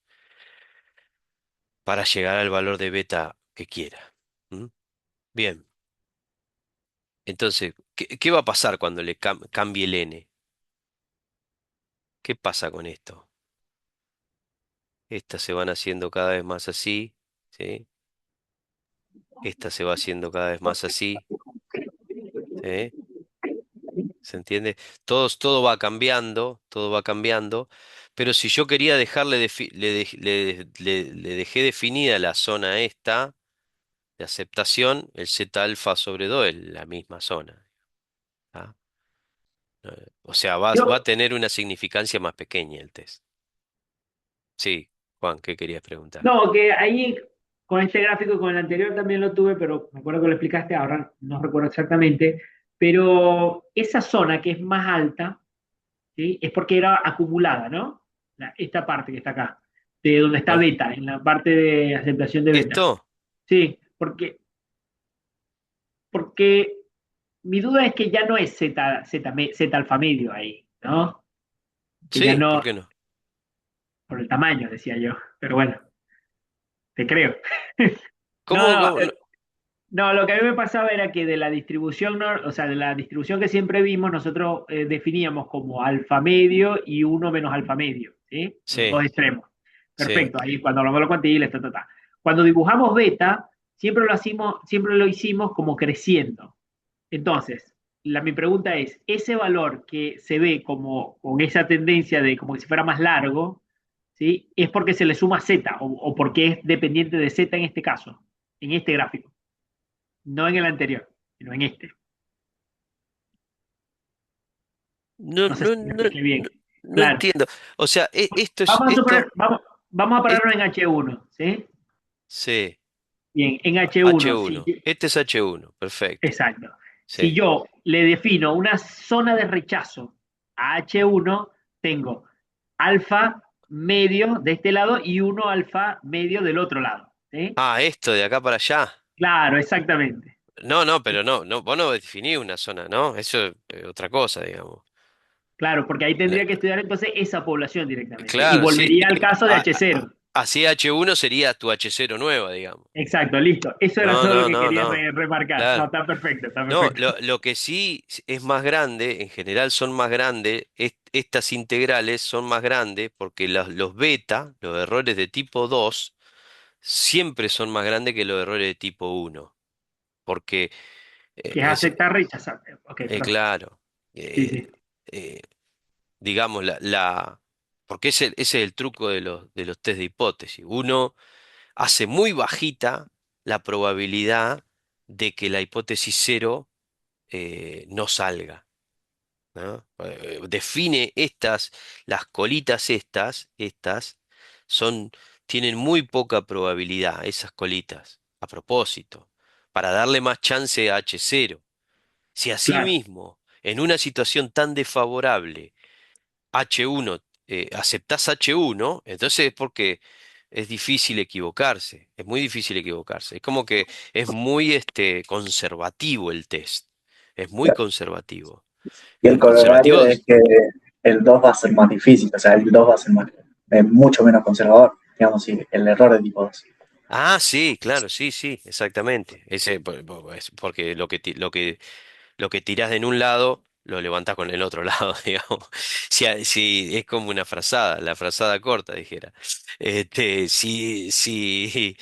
Para llegar al valor de beta que quiera. ¿Mm? Bien, entonces, ¿qué va a pasar cuando le cambie el n? ¿Qué pasa con esto? Estas se van haciendo cada vez más así, ¿sí? Esta se va haciendo cada vez más así, ¿sí? ¿Se entiende? Todo va cambiando, todo va cambiando, pero si yo quería dejarle, le dejé definida la zona esta de aceptación, el Z alfa sobre 2 es la misma zona. ¿Ah? O sea, va a Yo, tener una significancia más pequeña el test. Sí, Juan, ¿qué querías preguntar? no, que ahí con este gráfico y con el anterior también lo tuve, pero me acuerdo que lo explicaste, ahora no recuerdo exactamente, pero esa zona que es más alta, ¿sí? Es porque era acumulada, ¿no? Esta parte que está acá, de donde está ¿Cuál? beta, en la parte de aceptación de beta. ¿Esto? Sí, porque mi duda es que ya no es Z alfa medio ahí, ¿no? Que ya Sí, ¿por no, qué no? por el tamaño, decía yo, pero bueno, te creo. No, ¿Cómo, no, cómo no? no, lo que a mí me pasaba era que de la distribución, o sea, de la distribución que siempre vimos, nosotros definíamos como alfa medio y uno menos alfa medio, ¿sí? Los Sí, dos extremos. sí. Perfecto, ahí cuando hablamos de los cuantiles, ta, ta, ta. Cuando dibujamos beta, siempre lo hicimos como creciendo. Entonces, mi pregunta es, ese valor que se ve como con esa tendencia de como si fuera más largo, ¿sí? ¿Es porque se le suma z o porque es dependiente de z en este caso, en este gráfico? No en el anterior, sino en este. No, No sé si no, me no, expliqué no, bien. no Claro. entiendo. O sea, Vamos a esto, suponer, vamos a es, pararlo en H1, ¿sí? sí, Bien, en H1, sí. H1. Este es H1, perfecto. Exacto. Si Sí. yo le defino una zona de rechazo a H1, tengo alfa medio de este lado y uno alfa medio del otro lado. ¿Sí? Ah, esto de acá para allá. Claro, exactamente. No, no, pero no, no, vos no definís una zona, ¿no? Eso es otra cosa, digamos. Claro, porque ahí No, tendría que estudiar entonces esa población directamente. Y claro, sí. volvería al caso de A- H0. Así H1 sería tu H0 nueva, digamos. Exacto, listo. Eso era No, todo lo no, que no, quería no. remarcar. No, Claro. está perfecto, está No, perfecto. lo que sí es más grande, en general son más grandes, estas integrales son más grandes porque los beta, los errores de tipo 2 siempre son más grandes que los errores de tipo 1. Porque Que es es, aceptar, rechazar. Ok, perdón. claro, Sí, eh, sí. eh, digamos, porque ese es el truco de los test de hipótesis. Uno hace muy bajita la probabilidad de que la hipótesis cero no salga. ¿No? Define las colitas estas son, tienen muy poca probabilidad, esas colitas, a propósito, para darle más chance a H0. Si Claro. asimismo, en una situación tan desfavorable, H1, aceptás H1, entonces es porque es difícil equivocarse, es muy difícil equivocarse. Es como que es muy conservativo el test, es muy conservativo. Y el corolario Conservativo, es que el 2 va a ser más difícil, o sea, el 2 va a ser más, mucho menos conservador, digamos, sí, el error de tipo 2. ah, sí, claro, sí, sí, exactamente. Es porque lo que tirás en un lado, lo levantás con el otro lado, digamos. Si es como una frazada, la frazada corta, dijera. Si,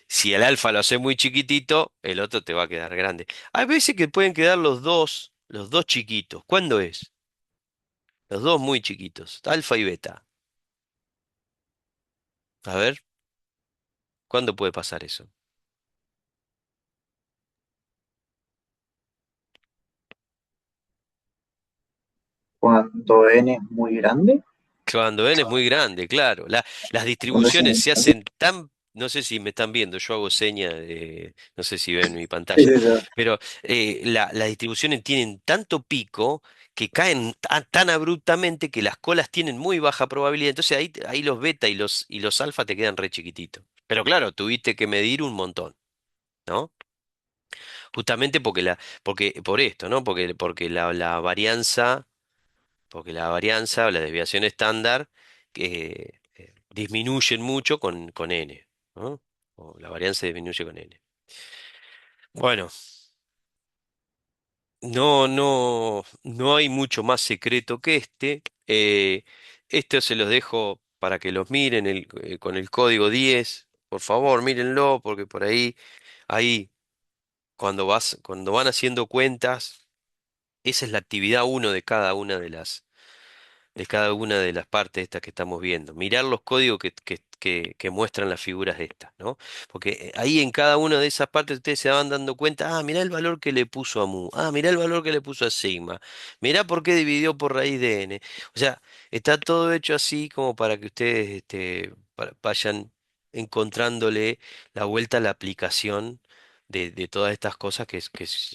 si el alfa lo hace muy chiquitito, el otro te va a quedar grande. Hay veces que pueden quedar los dos chiquitos. ¿Cuándo es? Los dos muy chiquitos, alfa y beta. A ver, ¿cuándo puede pasar eso? Cuando n es muy grande, Cuando n es muy grande, claro. Las no sé si distribuciones se hacen tan, no sé si me están viendo, yo hago señas, no sé si ven mi sí, pantalla, sí, sí. pero las distribuciones tienen tanto pico que caen tan abruptamente que las colas tienen muy baja probabilidad. Entonces ahí los beta y los alfa te quedan re chiquititos. Pero claro, tuviste que medir un montón, ¿no? Justamente porque por esto, ¿no? Porque la varianza o la desviación estándar disminuyen mucho con n, ¿no? O la varianza disminuye con n. Bueno, no hay mucho más secreto que este. Esto se los dejo para que los miren con el código 10. Por favor, mírenlo, porque por ahí, cuando van haciendo cuentas, esa es la actividad uno de cada una de las partes estas que estamos viendo. Mirar los códigos que muestran las figuras estas, ¿no? Porque ahí en cada una de esas partes ustedes se van dando cuenta, ah, mirá el valor que le puso a mu, ah, mirá el valor que le puso a sigma, mirá por qué dividió por raíz de n. O sea, está todo hecho así como para que ustedes vayan encontrándole la vuelta a la aplicación de todas estas cosas que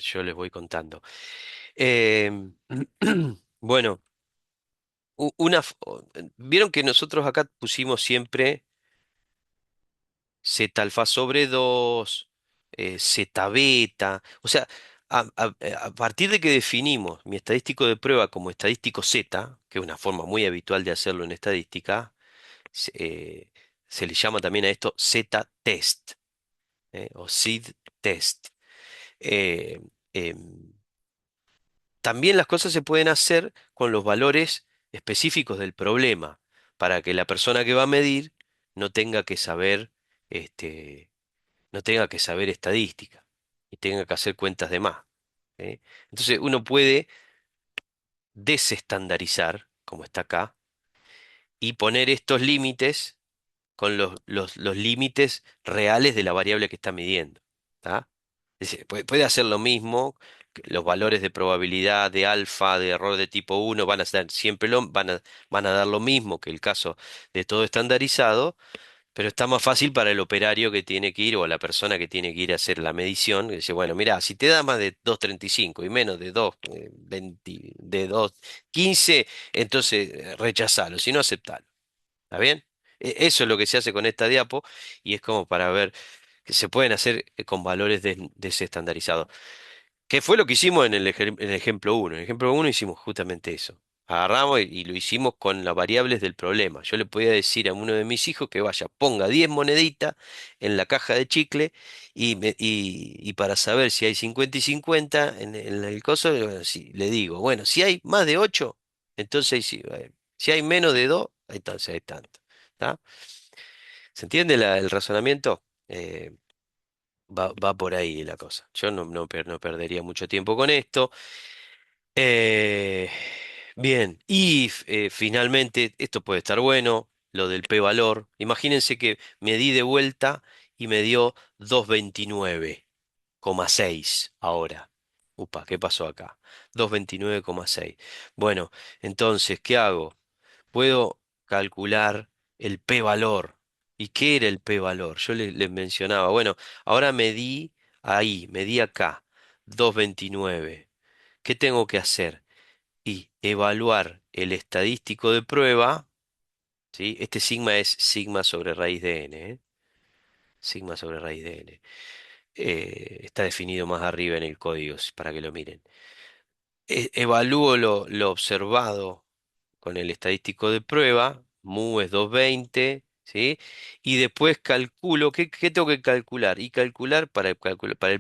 yo les voy contando. Em, bueno. Vieron que nosotros acá pusimos siempre zeta alfa sobre 2 zeta beta. O sea, a partir de que definimos mi estadístico de prueba como estadístico Z, que es una forma muy habitual de hacerlo en estadística, se, eh, se le llama también a esto Z test, o SID test. Eh, em, También las cosas se pueden hacer con los valores específicos del problema, para que la persona que va a medir no tenga que saber, este, no tenga que saber estadística y tenga que hacer cuentas de más. ¿Eh? Entonces uno puede desestandarizar, como está acá, y poner estos límites con los límites reales de la variable que está midiendo. ¿Tá? Es decir, puede hacer lo mismo los valores de probabilidad de alfa, de error de tipo uno van a ser siempre van a dar lo mismo que el caso de todo estandarizado, pero está más fácil para el operario que tiene que ir o la persona que tiene que ir a hacer la medición, que dice, bueno, mira, si te da más de 2,35 y menos de 2,20, de 2,15, entonces rechazalo, si no, aceptalo. ¿Está bien? Eso es lo que se hace con esta diapo y es como para ver que se pueden hacer con valores desestandarizados. ¿Qué fue lo que hicimos en el ejemplo uno? En el ejemplo uno hicimos justamente eso. Agarramos y lo hicimos con las variables del problema. Yo le podía decir a uno de mis hijos que vaya, ponga 10 moneditas en la caja de chicle y para saber si hay 50 y 50 en el coso, le digo, bueno, si hay más de 8 entonces sí, si hay menos de 2 entonces hay tanto. ¿Tá? ¿Se entiende el razonamiento? Va por ahí la cosa. Yo no perdería mucho tiempo con esto. Eh, bien, y finalmente, esto puede estar bueno, lo del p-valor. Imagínense que me di de vuelta y me dio 229,6 ahora. Upa, ¿qué pasó acá? 229,6. Bueno, entonces, ¿qué hago? Puedo calcular el p-valor. ¿Y qué era el p-valor? Yo les mencionaba, bueno, ahora medí ahí, medí acá, 229. ¿Qué tengo que hacer? Y evaluar el estadístico de prueba, ¿sí? Este sigma es sigma sobre raíz de n, ¿eh? Sigma sobre raíz de n. Está definido más arriba en el código, para que lo miren. Evalúo lo observado con el estadístico de prueba, mu es 220, ¿sí? Y después calculo, ¿qué tengo que calcular? Y calcular, para el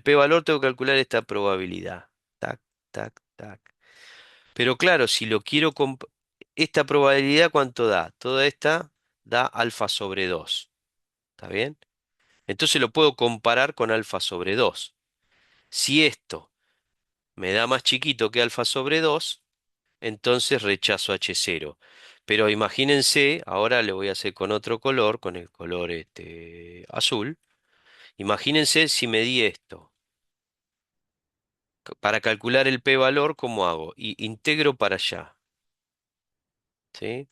p-valor tengo que calcular esta probabilidad. Tac, tac, tac. Pero claro, si lo quiero esta probabilidad, ¿cuánto da? Toda esta da alfa sobre 2. ¿Está bien? Entonces lo puedo comparar con alfa sobre 2. Si esto me da más chiquito que alfa sobre 2, entonces rechazo H0. Pero imagínense, ahora le voy a hacer con otro color, con el color azul. Imagínense si me di esto. Para calcular el p-valor, ¿cómo hago? Y integro para allá. ¿Sí?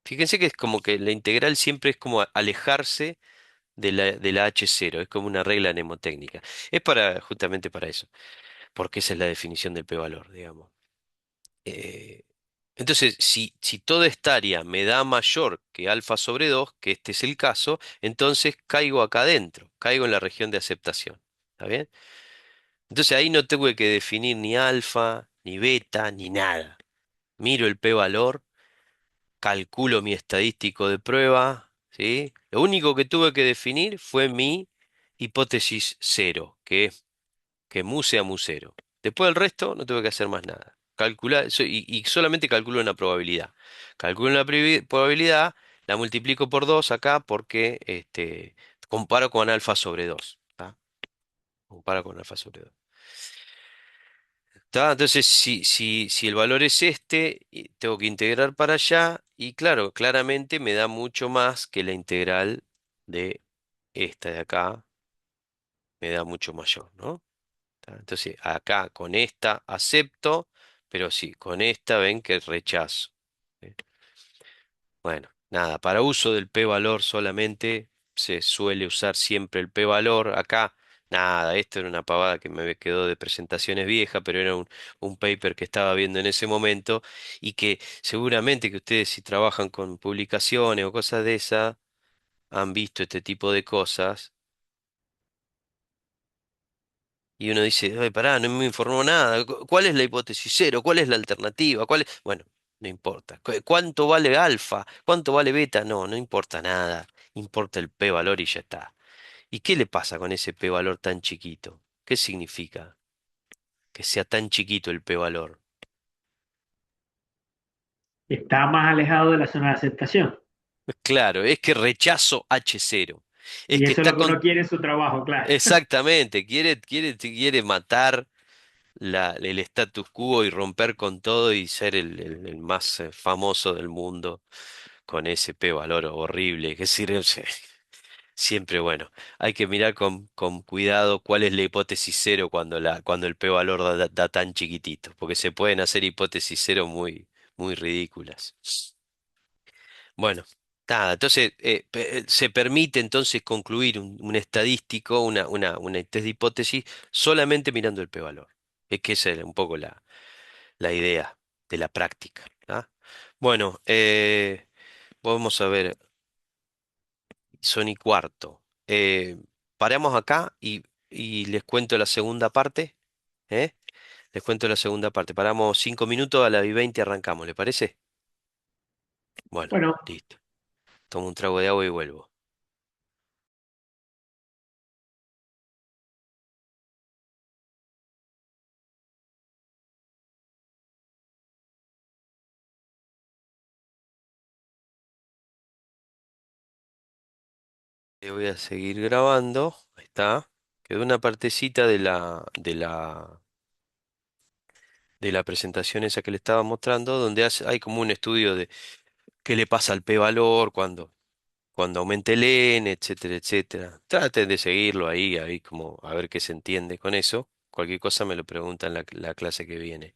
Fíjense que es como que la integral siempre es como alejarse de la H0, es como una regla mnemotécnica. Es justamente para eso, porque esa es la definición del p-valor, digamos. Eh, entonces, si toda esta área me da mayor que alfa sobre 2, que este es el caso, entonces caigo acá adentro, caigo en la región de aceptación. ¿Está bien? Entonces ahí no tengo que definir ni alfa, ni beta, ni nada. Miro el p-valor, calculo mi estadístico de prueba, ¿sí? Lo único que tuve que definir fue mi hipótesis cero, que es que mu sea mu cero. Después del resto no tuve que hacer más nada. Calcular, y solamente calculo una probabilidad. Calculo una probabilidad, la multiplico por 2 acá porque comparo con alfa sobre 2. ¿Tá? Comparo con alfa sobre 2. ¿Tá? Entonces, si el valor es este, tengo que integrar para allá y claro, claramente me da mucho más que la integral de esta de acá, me da mucho mayor, ¿no? ¿Tá? Entonces, acá con esta acepto, pero sí, con esta ven que rechazo. ¿Sí? Bueno, nada, para uso del p-valor solamente se suele usar siempre el p-valor. Acá, nada, esto era una pavada que me quedó de presentaciones vieja, pero era un paper que estaba viendo en ese momento y que seguramente que ustedes si trabajan con publicaciones o cosas de esas, han visto este tipo de cosas. Y uno dice, ay, pará, no me informó nada. ¿Cuál es la hipótesis cero? ¿Cuál es la alternativa? ¿Cuál es? Bueno, no importa. ¿Cuánto vale alfa? ¿Cuánto vale beta? No importa nada. Importa el p-valor y ya está. ¿Y qué le pasa con ese p-valor tan chiquito? ¿Qué significa que sea tan chiquito el p-valor? Está más alejado de la zona de aceptación. Claro, es que rechazo H0. Es Y que eso es está lo que con... uno quiere en su trabajo, claro. Exactamente, quiere matar el status quo y romper con todo y ser el más famoso del mundo con ese p-valor horrible. Que sirve, Siempre bueno. Hay que mirar con cuidado cuál es la hipótesis cero cuando el p-valor da tan chiquitito, porque se pueden hacer hipótesis cero muy ridículas. Bueno, nada, entonces se permite entonces concluir un estadístico, una test de hipótesis, solamente mirando el p-valor. Es que esa es un poco la idea de la práctica. ¿Ah? Bueno, vamos a ver, son y cuarto. Paramos acá y les cuento la segunda parte. ¿Eh? Les cuento la segunda parte. Paramos 5 minutos, a la y 20 arrancamos, ¿le parece? Bueno, Bueno, listo. Tomo un trago de agua y vuelvo. Voy a seguir grabando. Ahí está. Quedó una partecita de la presentación esa que le estaba mostrando, donde hay como un estudio de qué le pasa al p-valor cuando aumente el n, etcétera, etcétera. Traten de seguirlo ahí como a ver qué se entiende con eso. Cualquier cosa me lo preguntan la clase que viene.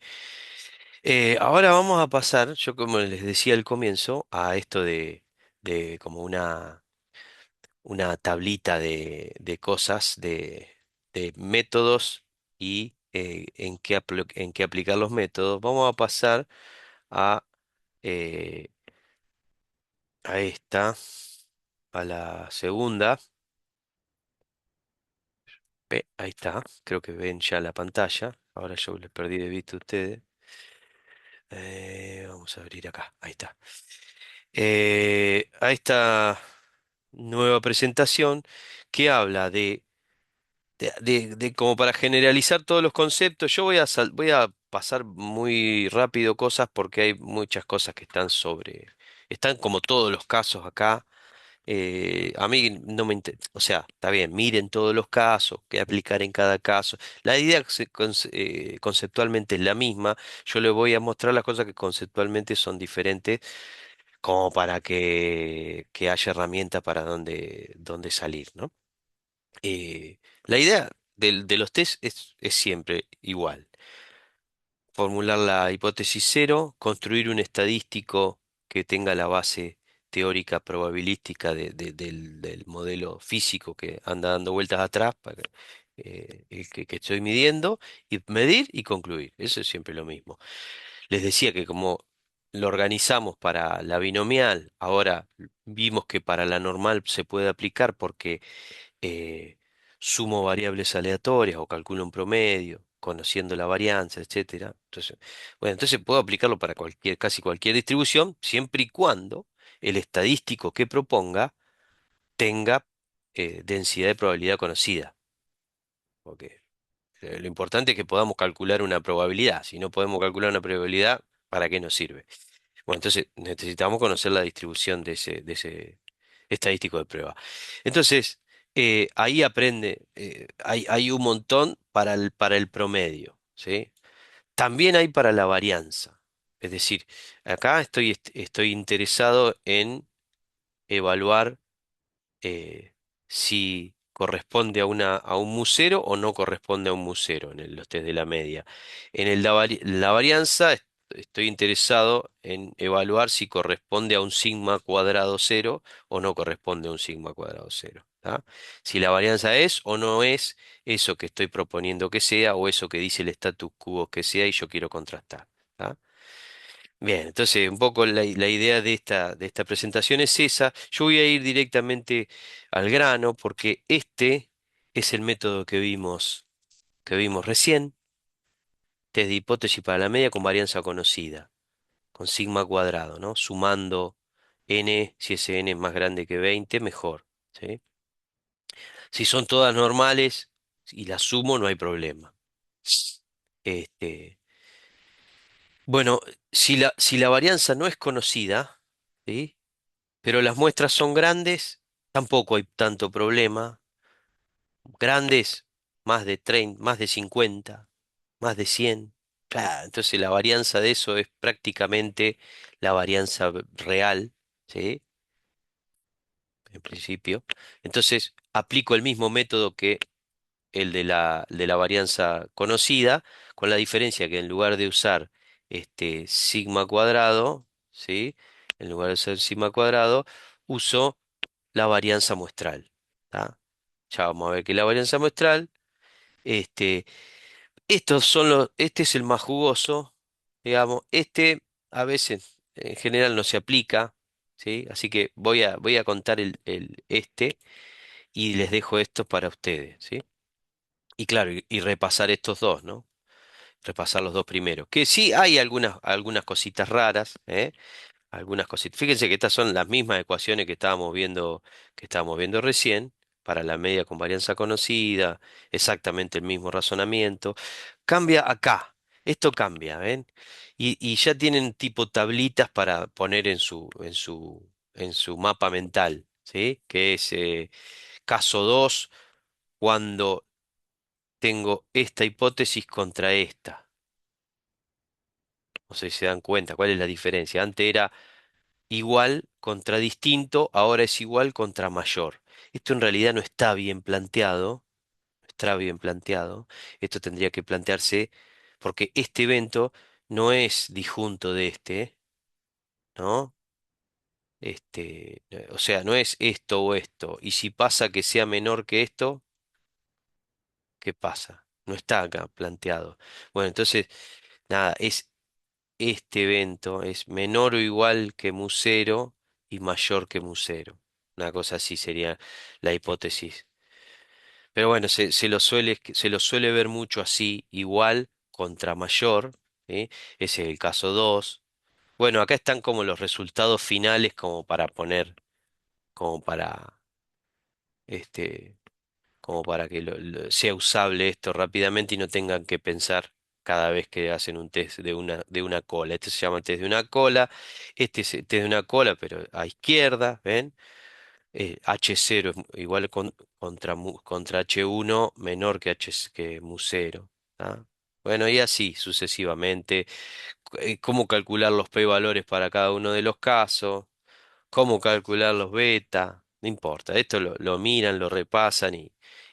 Ahora vamos a pasar, yo como les decía al comienzo, a esto de como una tablita de cosas, de métodos y en qué aplicar los métodos. Vamos a pasar a, eh, a esta, a la segunda. Ahí está, creo que ven ya la pantalla. Ahora yo les perdí de vista a ustedes. Vamos a abrir acá, ahí está. A esta nueva presentación que habla de como para generalizar todos los conceptos. Yo voy a pasar muy rápido cosas porque hay muchas cosas que están como todos los casos acá. A mí no o sea, está bien, miren todos los casos, qué aplicar en cada caso. La idea conceptualmente es la misma. Yo les voy a mostrar las cosas que conceptualmente son diferentes, como para que haya herramienta para dónde salir, ¿no? La idea de los test es siempre igual. Formular la hipótesis cero, construir un estadístico que tenga la base teórica probabilística del modelo físico que anda dando vueltas atrás, el que estoy midiendo, y medir y concluir. Eso es siempre lo mismo. Les decía que como lo organizamos para la binomial, ahora vimos que para la normal se puede aplicar porque eh, sumo variables aleatorias o calculo un promedio, conociendo la varianza, etcétera. Entonces puedo aplicarlo para casi cualquier distribución, siempre y cuando el estadístico que proponga tenga densidad de probabilidad conocida. Porque lo importante es que podamos calcular una probabilidad. Si no podemos calcular una probabilidad, ¿para qué nos sirve? Bueno, entonces necesitamos conocer la distribución de ese estadístico de prueba. Entonces, ahí aprende, hay un montón para el promedio, ¿sí? También hay para la varianza. Es decir, acá estoy interesado en evaluar si corresponde a un musero o no corresponde a un musero en los test de la media. La varianza, estoy interesado en evaluar si corresponde a un sigma cuadrado cero o no corresponde a un sigma cuadrado cero. ¿Tá? Si la varianza es o no es eso que estoy proponiendo que sea o eso que dice el status quo que sea y yo quiero contrastar. ¿Tá? Bien, entonces un poco la idea de esta presentación es esa. Yo voy a ir directamente al grano porque este es el método que vimos recién, test de hipótesis para la media con varianza conocida, con sigma cuadrado, ¿no? Sumando n, si ese n es más grande que 20, mejor, ¿sí? Si son todas normales y las sumo, no hay problema. Este, bueno, si la varianza no es conocida, ¿sí? Pero las muestras son grandes, tampoco hay tanto problema. Grandes, más de 30, más de 50, más de 100. Claro, entonces la varianza de eso es prácticamente la varianza real, ¿sí? en principio. Entonces, aplico el mismo método que el de la varianza conocida, con la diferencia que en lugar de usar sigma cuadrado, ¿sí? En lugar de usar sigma cuadrado, uso la varianza muestral. ¿Tá? Ya vamos a ver que la varianza muestral, este, este es el más jugoso, digamos, a veces en general no se aplica, ¿sí? Así que voy a contar y les dejo esto para ustedes, ¿sí? Y claro, y repasar estos dos, ¿no? Repasar los dos primeros. Que sí hay algunas cositas raras, ¿eh? Algunas cositas. Fíjense que estas son las mismas ecuaciones que estábamos viendo recién, para la media con varianza conocida, exactamente el mismo razonamiento. Cambia acá. Esto cambia, ¿ven? Y ya tienen tipo tablitas para poner en su mapa mental, ¿sí? Que es caso 2 cuando tengo esta hipótesis contra esta. No sé si se dan cuenta cuál es la diferencia. Antes era igual contra distinto, ahora es igual contra mayor. Esto en realidad no está bien planteado, no está bien planteado. Esto tendría que plantearse porque este evento no es disjunto de este, ¿no? O sea, no es esto o esto. Y si pasa que sea menor que esto, ¿qué pasa? No está acá planteado. Bueno, entonces, nada, es este evento es menor o igual que mu cero y mayor que mu cero. Una cosa así sería la hipótesis. Pero bueno, se lo suele ver mucho así, igual contra mayor, ¿sí? Ese es el caso 2. Bueno, acá están como los resultados finales como para poner, como para, este, como para que sea usable esto rápidamente y no tengan que pensar cada vez que hacen un test de una cola. Este se llama test de una cola, este es el test de una cola, pero a izquierda, ¿ven? H0 es igual contra H1 menor que que mu cero. ¿Tá? Bueno, y así sucesivamente. Cómo calcular los p-valores para cada uno de los casos, cómo calcular los beta, no importa, esto lo miran, lo repasan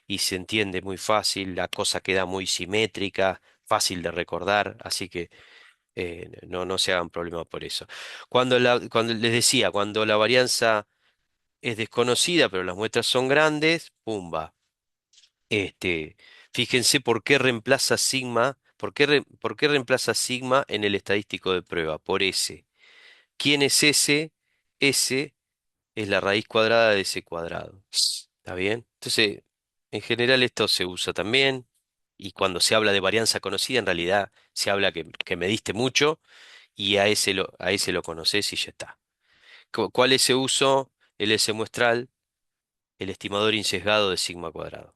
y se entiende muy fácil, la cosa queda muy simétrica, fácil de recordar, así que no se hagan problema por eso. Cuando les decía, cuando la varianza es desconocida, pero las muestras son grandes, pumba. Este, fíjense por qué reemplaza sigma, por qué reemplaza sigma en el estadístico de prueba, por S. ¿Quién es S? S es la raíz cuadrada de ese cuadrado. ¿Está bien? Entonces, en general esto se usa también, y cuando se habla de varianza conocida, en realidad se habla que mediste mucho y a ese lo conoces y ya está. ¿Cuál es ese uso? El S muestral, el estimador insesgado de sigma cuadrado.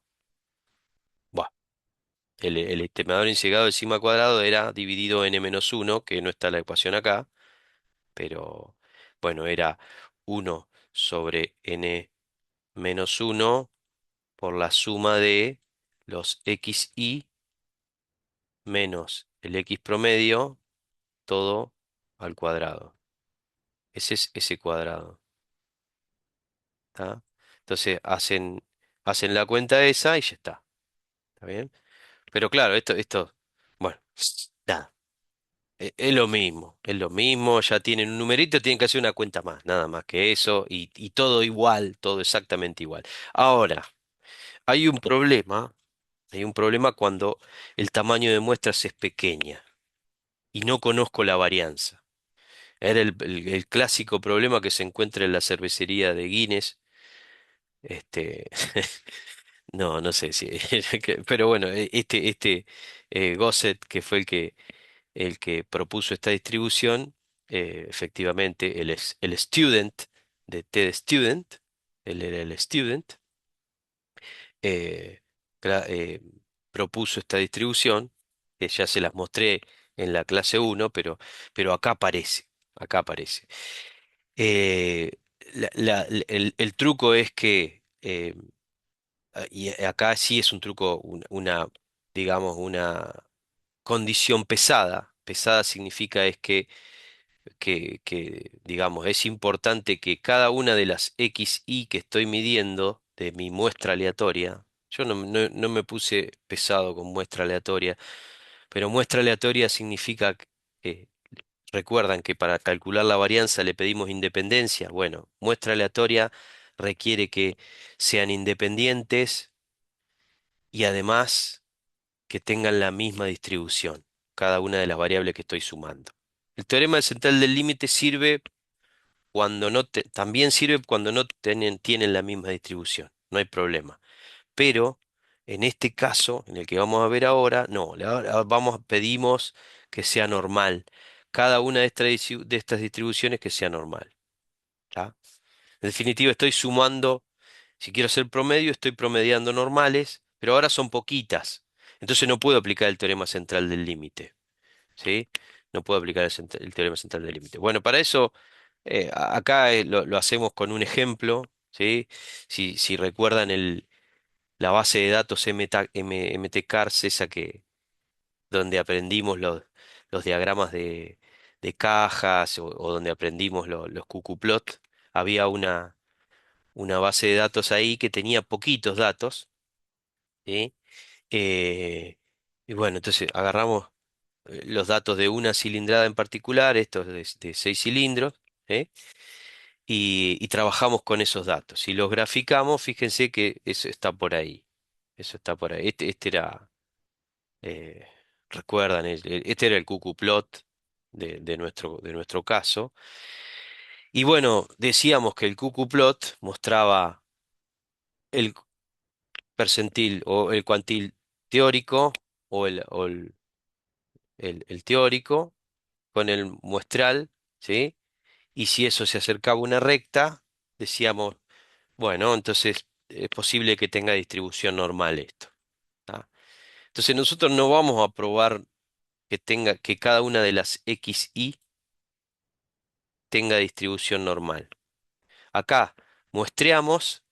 Buah, el estimador insesgado de sigma cuadrado era dividido en n-1, que no está la ecuación acá, pero bueno, era 1/n-1 por la suma de los xi menos el x promedio, todo al cuadrado. Ese es ese cuadrado. ¿Tá? Entonces hacen la cuenta esa y ya está. ¿Está bien? Pero claro, bueno, nada. Es lo mismo, ya tienen un numerito, tienen que hacer una cuenta más, nada más que eso, y todo igual, todo exactamente igual. Ahora, hay un problema. Hay un problema cuando el tamaño de muestras es pequeña y no conozco la varianza. Era el clásico problema que se encuentra en la cervecería de Guinness. Este, no sé si, pero bueno, Gosset, que fue el que propuso esta distribución, efectivamente, el student de TED Student, él era el student, eh, eh, propuso esta distribución, que ya se las mostré en la clase uno, pero acá aparece, acá aparece. Eh, el truco es que, y acá sí es un truco, digamos, una condición pesada. Pesada significa es que digamos, es importante que cada una de las XY que estoy midiendo de mi muestra aleatoria, yo no me puse pesado con muestra aleatoria, pero muestra aleatoria significa que, recuerdan que para calcular la varianza le pedimos independencia. Bueno, muestra aleatoria requiere que sean independientes y además que tengan la misma distribución, cada una de las variables que estoy sumando. El teorema central del límite sirve también sirve cuando no tienen la misma distribución, no hay problema. Pero en este caso, en el que vamos a ver ahora, no, pedimos que sea normal. Cada una de de estas distribuciones que sea normal. ¿Tá? En definitiva, estoy sumando, si quiero hacer promedio, estoy promediando normales, pero ahora son poquitas. Entonces no puedo aplicar el teorema central del límite. ¿Sí? No puedo aplicar el teorema central del límite. Bueno, para eso, acá lo hacemos con un ejemplo. ¿Sí? Si recuerdan la base de datos MTCARS, esa donde aprendimos los diagramas de cajas o donde aprendimos los QQplot, había una base de datos ahí que tenía poquitos datos, ¿sí? Eh, y bueno, entonces agarramos los datos de una cilindrada en particular, estos de 6 cilindros, ¿sí? Y trabajamos con esos datos. Si los graficamos, fíjense que eso está por ahí. Eso está por ahí. Este era, eh, recuerdan, este era el QQplot de nuestro caso. Y bueno, decíamos que el QQplot mostraba el percentil o el cuantil teórico o el teórico con el muestral, ¿sí? Y si eso se acercaba a una recta, decíamos, bueno, entonces es posible que tenga distribución normal esto. ¿Tá? Entonces nosotros no vamos a probar que cada una de las XY tenga distribución normal. Acá muestreamos,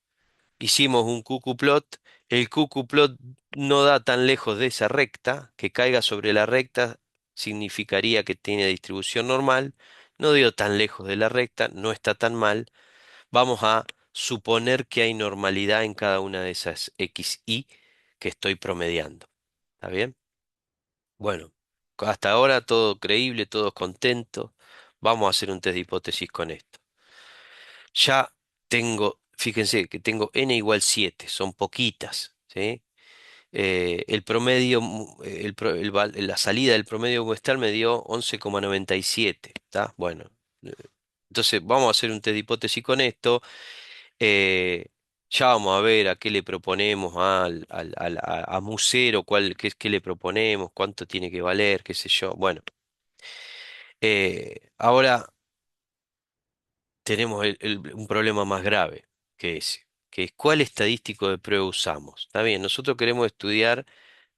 hicimos un QQplot, el QQplot no da tan lejos de esa recta, que caiga sobre la recta significaría que tiene distribución normal, no dio tan lejos de la recta, no está tan mal. Vamos a suponer que hay normalidad en cada una de esas XY que estoy promediando. ¿Está bien? Bueno, hasta ahora todo creíble, todos contentos. Vamos a hacer un test de hipótesis con esto. Ya fíjense que tengo n igual 7, son poquitas, ¿sí? El promedio, la salida del promedio muestral me dio 11,97, ¿está? Bueno, eh, entonces vamos a hacer un test de hipótesis con esto. Eh, ya vamos a ver a qué le proponemos a Musero, qué le proponemos, cuánto tiene que valer, qué sé yo. Bueno, ahora tenemos un problema más grave que ese, que es cuál estadístico de prueba usamos. Está bien, nosotros queremos estudiar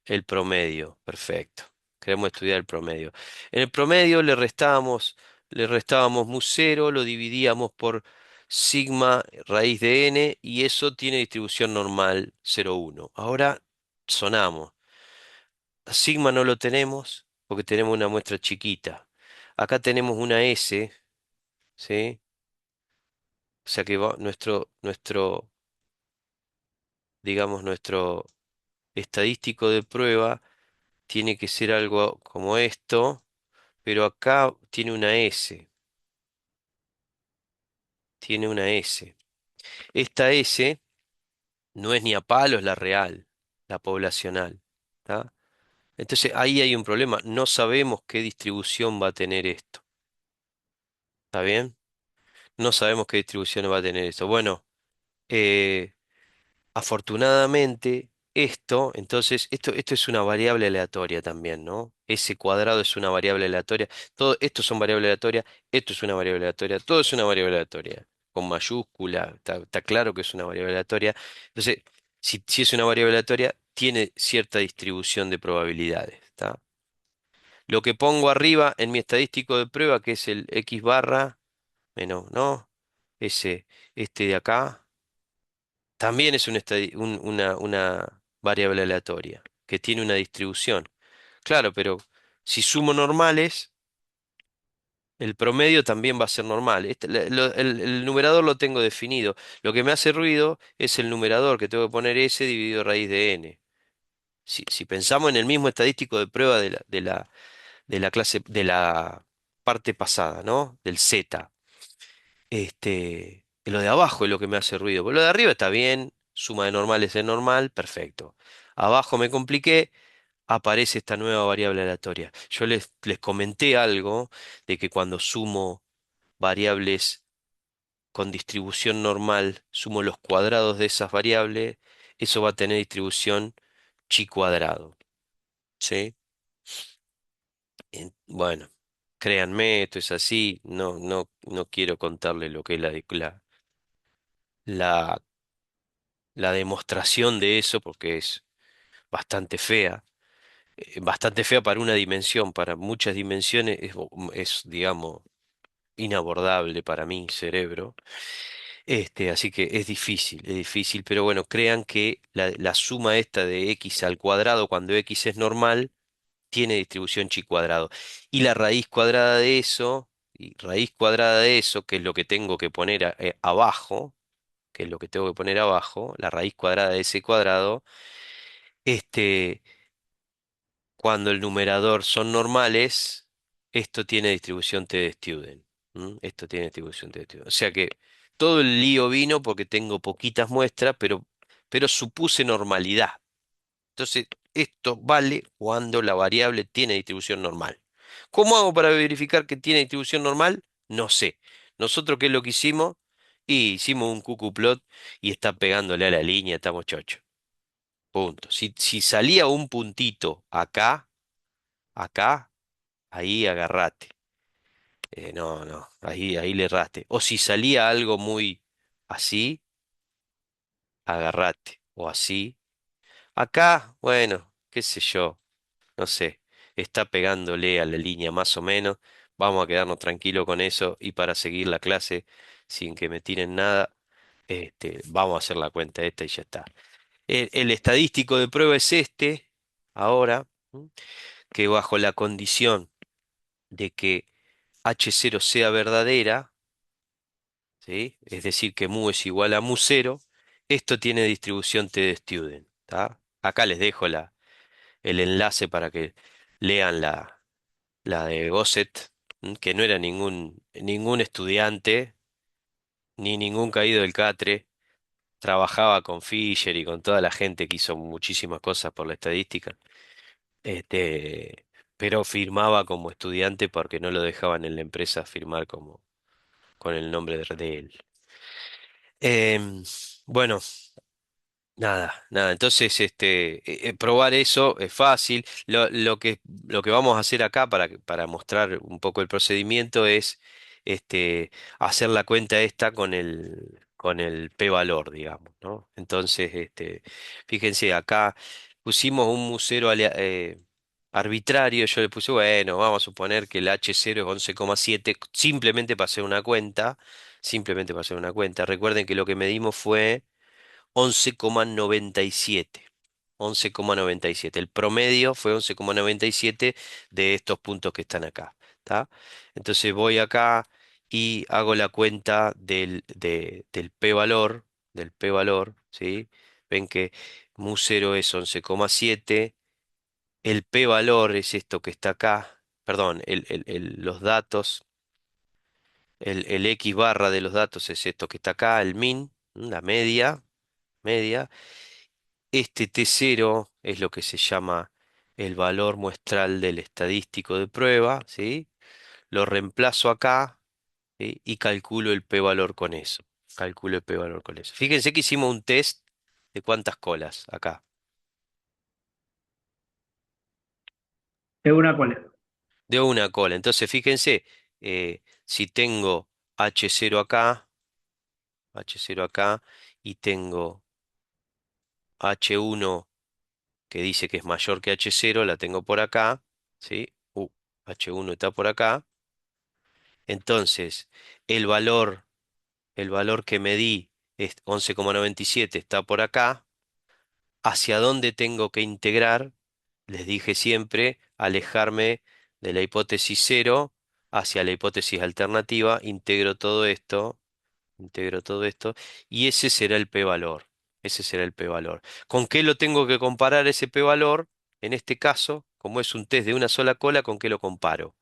el promedio, perfecto. Queremos estudiar el promedio. En el promedio le restábamos mu 0, lo dividíamos por sigma raíz de n y eso tiene distribución normal 0,1. Ahora sonamos. A sigma no lo tenemos porque tenemos una muestra chiquita. Acá tenemos una S, ¿sí? O sea que digamos, nuestro estadístico de prueba tiene que ser algo como esto, pero acá tiene una S. Esta S no es ni a palos la real, la poblacional. ¿Tá? Entonces ahí hay un problema, no sabemos qué distribución va a tener esto. ¿Está bien? No sabemos qué distribución va a tener esto. Bueno, eh, afortunadamente, esto es una variable aleatoria también, ¿no? Ese cuadrado es una variable aleatoria. Todo esto son variables aleatorias, esto es una variable aleatoria, todo es una variable aleatoria. Con mayúscula, está claro que es una variable aleatoria. Entonces, si es una variable aleatoria, tiene cierta distribución de probabilidades, ¿tá? Lo que pongo arriba en mi estadístico de prueba, que es el X barra, menos, ¿no? Este de acá. También es una variable aleatoria que tiene una distribución. Claro, pero si sumo normales, El promedio también va a ser normal. El numerador lo tengo definido. Lo que me hace ruido es el numerador, que tengo que poner s dividido raíz de n. Si pensamos en el mismo estadístico de prueba de la clase, de la parte pasada, ¿no? Del z. Lo de abajo es lo que me hace ruido. Pero lo de arriba está bien, suma de normales es normal, perfecto. Abajo me compliqué, aparece esta nueva variable aleatoria. Yo les comenté algo de que cuando sumo variables con distribución normal, sumo los cuadrados de esas variables, eso va a tener distribución chi cuadrado. ¿Sí? Bueno, créanme, esto es así. No, no, no quiero contarle lo que es la, la demostración de eso porque es bastante fea. Bastante fea para una dimensión, para muchas dimensiones es, digamos, inabordable para mi cerebro. Así que es difícil, pero bueno, crean que la suma esta de x al cuadrado cuando x es normal tiene distribución chi cuadrado. Y la raíz cuadrada de eso, y raíz cuadrada de eso, que es lo que tengo que poner abajo, que es lo que tengo que poner abajo, la raíz cuadrada de ese cuadrado, este, cuando el numerador son normales, esto tiene distribución T de Student. Esto tiene distribución T de Student. O sea que todo el lío vino porque tengo poquitas muestras, pero supuse normalidad. Entonces, esto vale cuando la variable tiene distribución normal. ¿Cómo hago para verificar que tiene distribución normal? No sé. Nosotros, ¿qué es lo que hicimos? Y hicimos un cucuplot y está pegándole a la línea, estamos chochos. Punto. Si salía un puntito acá, ahí agarrate. No, no, ahí le erraste. O si salía algo muy así, agarrate. O así. Acá, bueno, qué sé yo, no sé, está pegándole a la línea más o menos. Vamos a quedarnos tranquilos con eso y para seguir la clase sin que me tiren nada, vamos a hacer la cuenta esta y ya está. El estadístico de prueba es ahora, que bajo la condición de que H0 sea verdadera, ¿sí? Es decir, que mu es igual a mu 0, esto tiene distribución T de Student, ¿tá? Acá les dejo el enlace para que lean la de Gosset, que no era ningún estudiante, ni ningún caído del catre, trabajaba con Fisher y con toda la gente que hizo muchísimas cosas por la estadística, pero firmaba como estudiante porque no lo dejaban en la empresa firmar como con el nombre de él. Em, bueno, nada, nada. Entonces, probar eso es fácil. Lo que vamos a hacer acá para mostrar un poco el procedimiento es hacer la cuenta esta con el p-valor, digamos, ¿no? Entonces, fíjense, acá pusimos un musero arbitrario. Yo le puse, bueno, vamos a suponer que el H0 es 11,7, simplemente para hacer una cuenta. Recuerden que lo que medimos fue 11,97. 11,97. El promedio fue 11,97 de estos puntos que están acá. ¿Tá? Entonces voy acá y hago la cuenta del p-valor, ¿sí? Ven que mu 0 es 11,7. El p-valor es esto que está acá. Perdón, los datos, el x barra de los datos es esto que está acá, el min, la media. Este T0 es lo que se llama el valor muestral del estadístico de prueba, ¿sí? Lo reemplazo acá, ¿sí? Y calculo el p-valor con eso. Calculo el p-valor con eso. Fíjense que hicimos un test de cuántas colas acá. Es una cola. De una cola. Entonces, fíjense, si tengo H0 acá y tengo H1 que dice que es mayor que H0, la tengo por acá, ¿sí? H1 está por acá. Entonces, el valor, el valor que medí es 11,97, está por acá. ¿Hacia dónde tengo que integrar? Les dije siempre, alejarme de la hipótesis 0 hacia la hipótesis alternativa, integro todo esto, y ese será el p-valor. Ese será el p-valor. ¿Con qué lo tengo que comparar ese p-valor? En este caso, como es un test de una sola cola, ¿con qué lo comparo?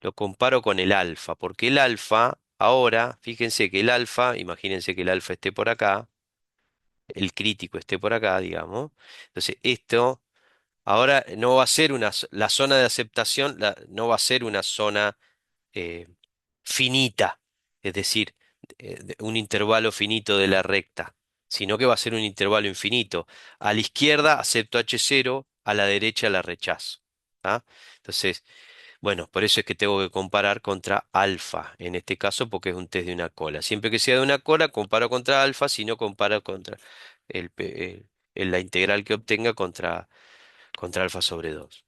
Lo comparo con el alfa, porque el alfa, ahora, fíjense que el alfa, imagínense que el alfa esté por acá, el crítico esté por acá, digamos. Entonces, esto ahora no va a ser la zona de aceptación, no va a ser una zona eh, finita, es decir, un intervalo finito de la recta, sino que va a ser un intervalo infinito. A la izquierda acepto H0, a la derecha la rechazo. ¿Ah? Entonces, bueno, por eso es que tengo que comparar contra alfa, en este caso porque es un test de una cola. Siempre que sea de una cola, comparo contra alfa, si no comparo contra la integral que obtenga contra alfa sobre 2.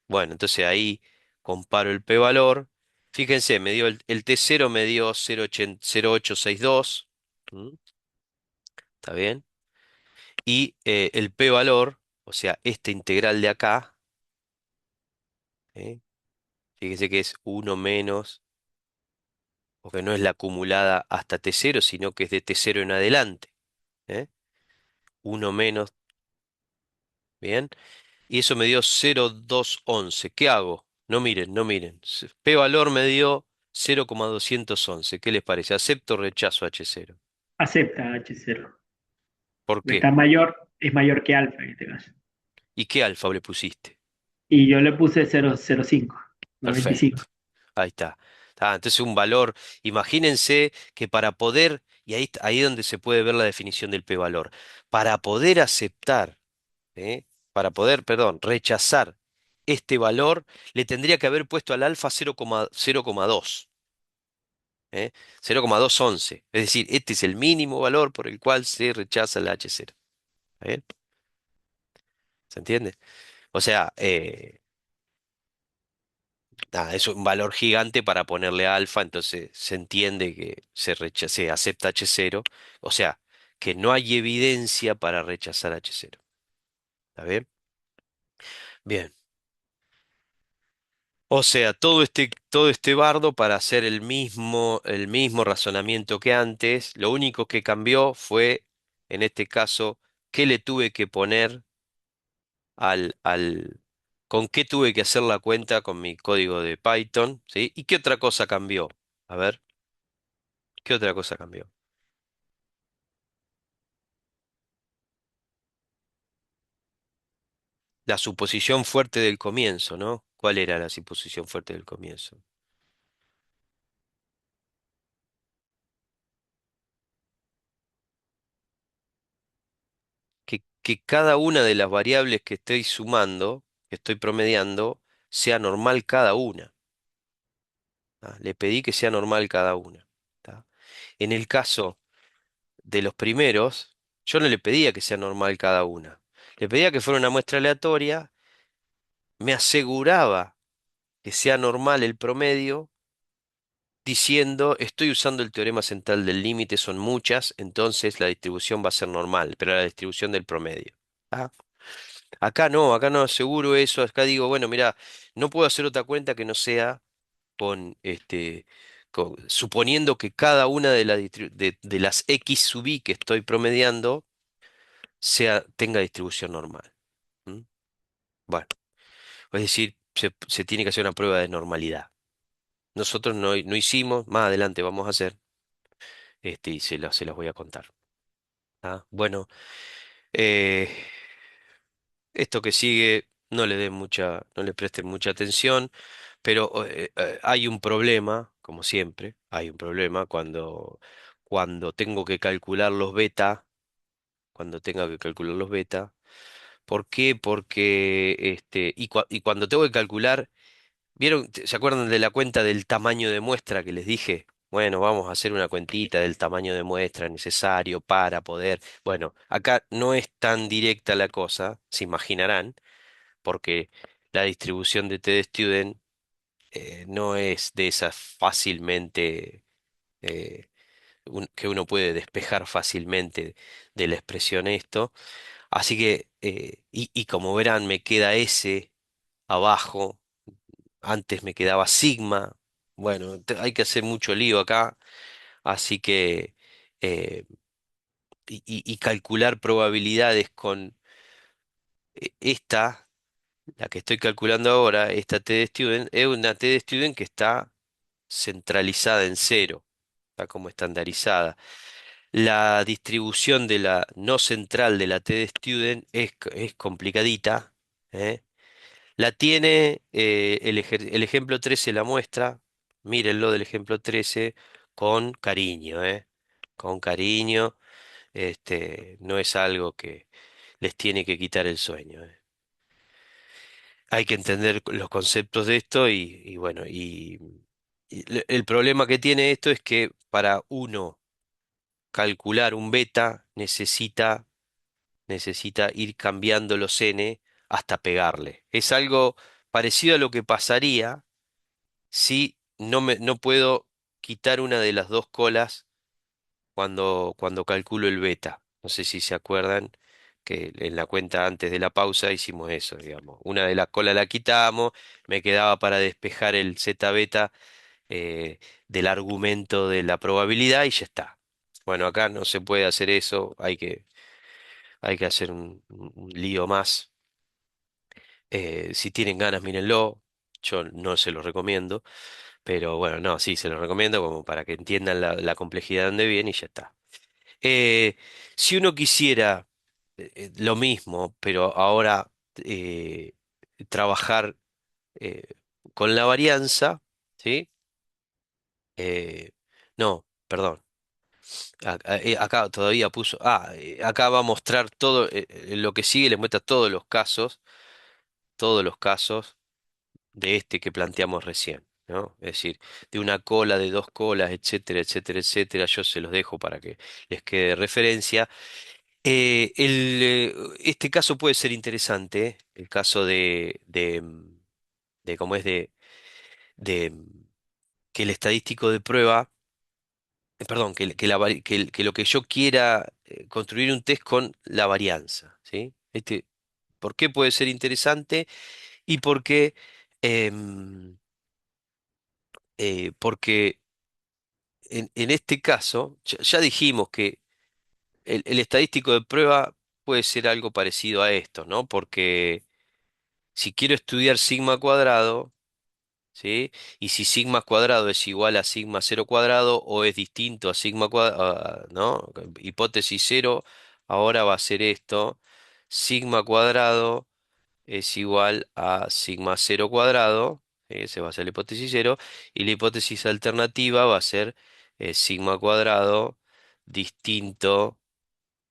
Bueno, entonces ahí comparo el p-valor. Fíjense, me dio el T0 me dio 0,0862. ¿Mm? ¿Está bien? Y el p-valor, o sea, esta integral de acá, ¿eh? Fíjense que es uno menos, porque no es la acumulada hasta T0, sino que es de T0 en adelante. ¿Eh? 1 menos, ¿bien? Y eso me dio 0,211. ¿Qué hago? No miren, no miren. P-valor me dio 0,211. ¿Qué les parece? ¿Acepto o rechazo H0? Acepta H0. ¿Por qué? Está mayor, es mayor que alfa en este caso. ¿Y qué alfa le pusiste? Y yo le puse 0,05, Perfecto. 95. Ahí está. Entonces un valor, imagínense que para poder, y ahí es donde se puede ver la definición del p-valor, para poder aceptar, ¿eh? Para poder, perdón, rechazar este valor, le tendría que haber puesto al alfa 0,2. ¿Eh? 0,211. Es decir, este es el mínimo valor por el cual se rechaza el H0. ¿Está bien? ¿Se entiende? O sea, nada, es un valor gigante para ponerle alfa, entonces se entiende que se acepta H0. O sea, que no hay evidencia para rechazar H0. ¿Está bien? Bien. O sea, todo este bardo para hacer el mismo razonamiento que antes, lo único que cambió fue, en este caso, qué le tuve que poner con qué tuve que hacer la cuenta con mi código de Python, ¿sí? ¿Y qué otra cosa cambió? A ver, ¿qué otra cosa cambió? La suposición fuerte del comienzo, ¿no? ¿Cuál era la suposición fuerte del comienzo? Que cada una de las variables que estoy sumando, que estoy promediando, sea normal cada una. Le pedí que sea normal cada una. ¿Tá? En el caso de los primeros, yo no le pedía que sea normal cada una. Le pedía que fuera una muestra aleatoria, me aseguraba que sea normal el promedio, diciendo, estoy usando el teorema central del límite, son muchas, entonces la distribución va a ser normal, pero la distribución del promedio. ¿Tá? Acá no aseguro eso, acá digo, bueno, mira, no puedo hacer otra cuenta que no sea con suponiendo que cada una de las X sub i que estoy promediando tenga distribución normal. ¿Mm? Bueno, es decir, se tiene que hacer una prueba de normalidad. Nosotros no hicimos, más adelante vamos a hacer, y se las voy a contar. Bueno, eh, esto que sigue, no le presten mucha atención, pero hay un problema, como siempre, hay un problema cuando tengo que calcular los beta, cuando tenga que calcular los beta. ¿Por qué? Porque, y cuando tengo que calcular, ¿vieron? ¿Se acuerdan de la cuenta del tamaño de muestra que les dije? Bueno, vamos a hacer una cuentita del tamaño de muestra necesario para poder. Bueno, acá no es tan directa la cosa, se imaginarán, porque la distribución de TD-Student no es de esas fácilmente eh, que uno puede despejar fácilmente de la expresión esto. Así que, y como verán, me queda S. abajo, antes me quedaba sigma. Bueno, hay que hacer mucho lío acá, así que eh, y calcular probabilidades con esta, la que estoy calculando ahora, esta T de Student, es una T de Student que está centralizada en cero, está como estandarizada. La distribución de la no central de la T de Student es complicadita, ¿eh? La tiene el ejemplo 13 la muestra, mírenlo del ejemplo 13 con cariño, ¿eh? Con cariño, no es algo que les tiene que quitar el sueño, ¿eh? Hay que entender los conceptos de esto y bueno, y el problema que tiene esto es que para uno calcular un beta necesita ir cambiando los n hasta pegarle. Es algo parecido a lo que pasaría si no puedo quitar una de las dos colas cuando calculo el beta. No sé si se acuerdan que en la cuenta antes de la pausa hicimos eso, digamos. Una de las colas la quitamos, me quedaba para despejar el zeta beta eh, del argumento de la probabilidad y ya está. Bueno, acá no se puede hacer eso, hay que hacer un lío más. Si tienen ganas, mírenlo. Yo no se los recomiendo, pero bueno, no, sí, se los recomiendo como para que entiendan la complejidad de dónde viene y ya está. Eh, si uno quisiera lo mismo, pero ahora trabajar eh, con la varianza, ¿sí? No, perdón. Acá todavía puso. Acá va a mostrar todo. Lo que sigue les muestra todos los casos de este que planteamos recién, ¿no? Es decir, de una cola, de dos colas, etcétera, etcétera, etcétera. Yo se los dejo para que les quede de referencia. Este caso puede ser interesante, el caso de cómo es de que el estadístico de prueba, perdón, que lo que yo quiera construir un test con la varianza, ¿sí? ¿Por qué puede ser interesante? Y por qué, em, porque en este caso, ya dijimos que el estadístico de prueba puede ser algo parecido a esto, ¿no? Porque si quiero estudiar sigma cuadrado, ¿sí? Y si sigma cuadrado es igual a sigma cero cuadrado o es distinto a sigma cuadrado, ¿no? Hipótesis cero, ahora va a ser esto. Sigma cuadrado es igual a sigma cero cuadrado, ese va a ser la hipótesis cero, y la hipótesis alternativa va a ser sigma cuadrado distinto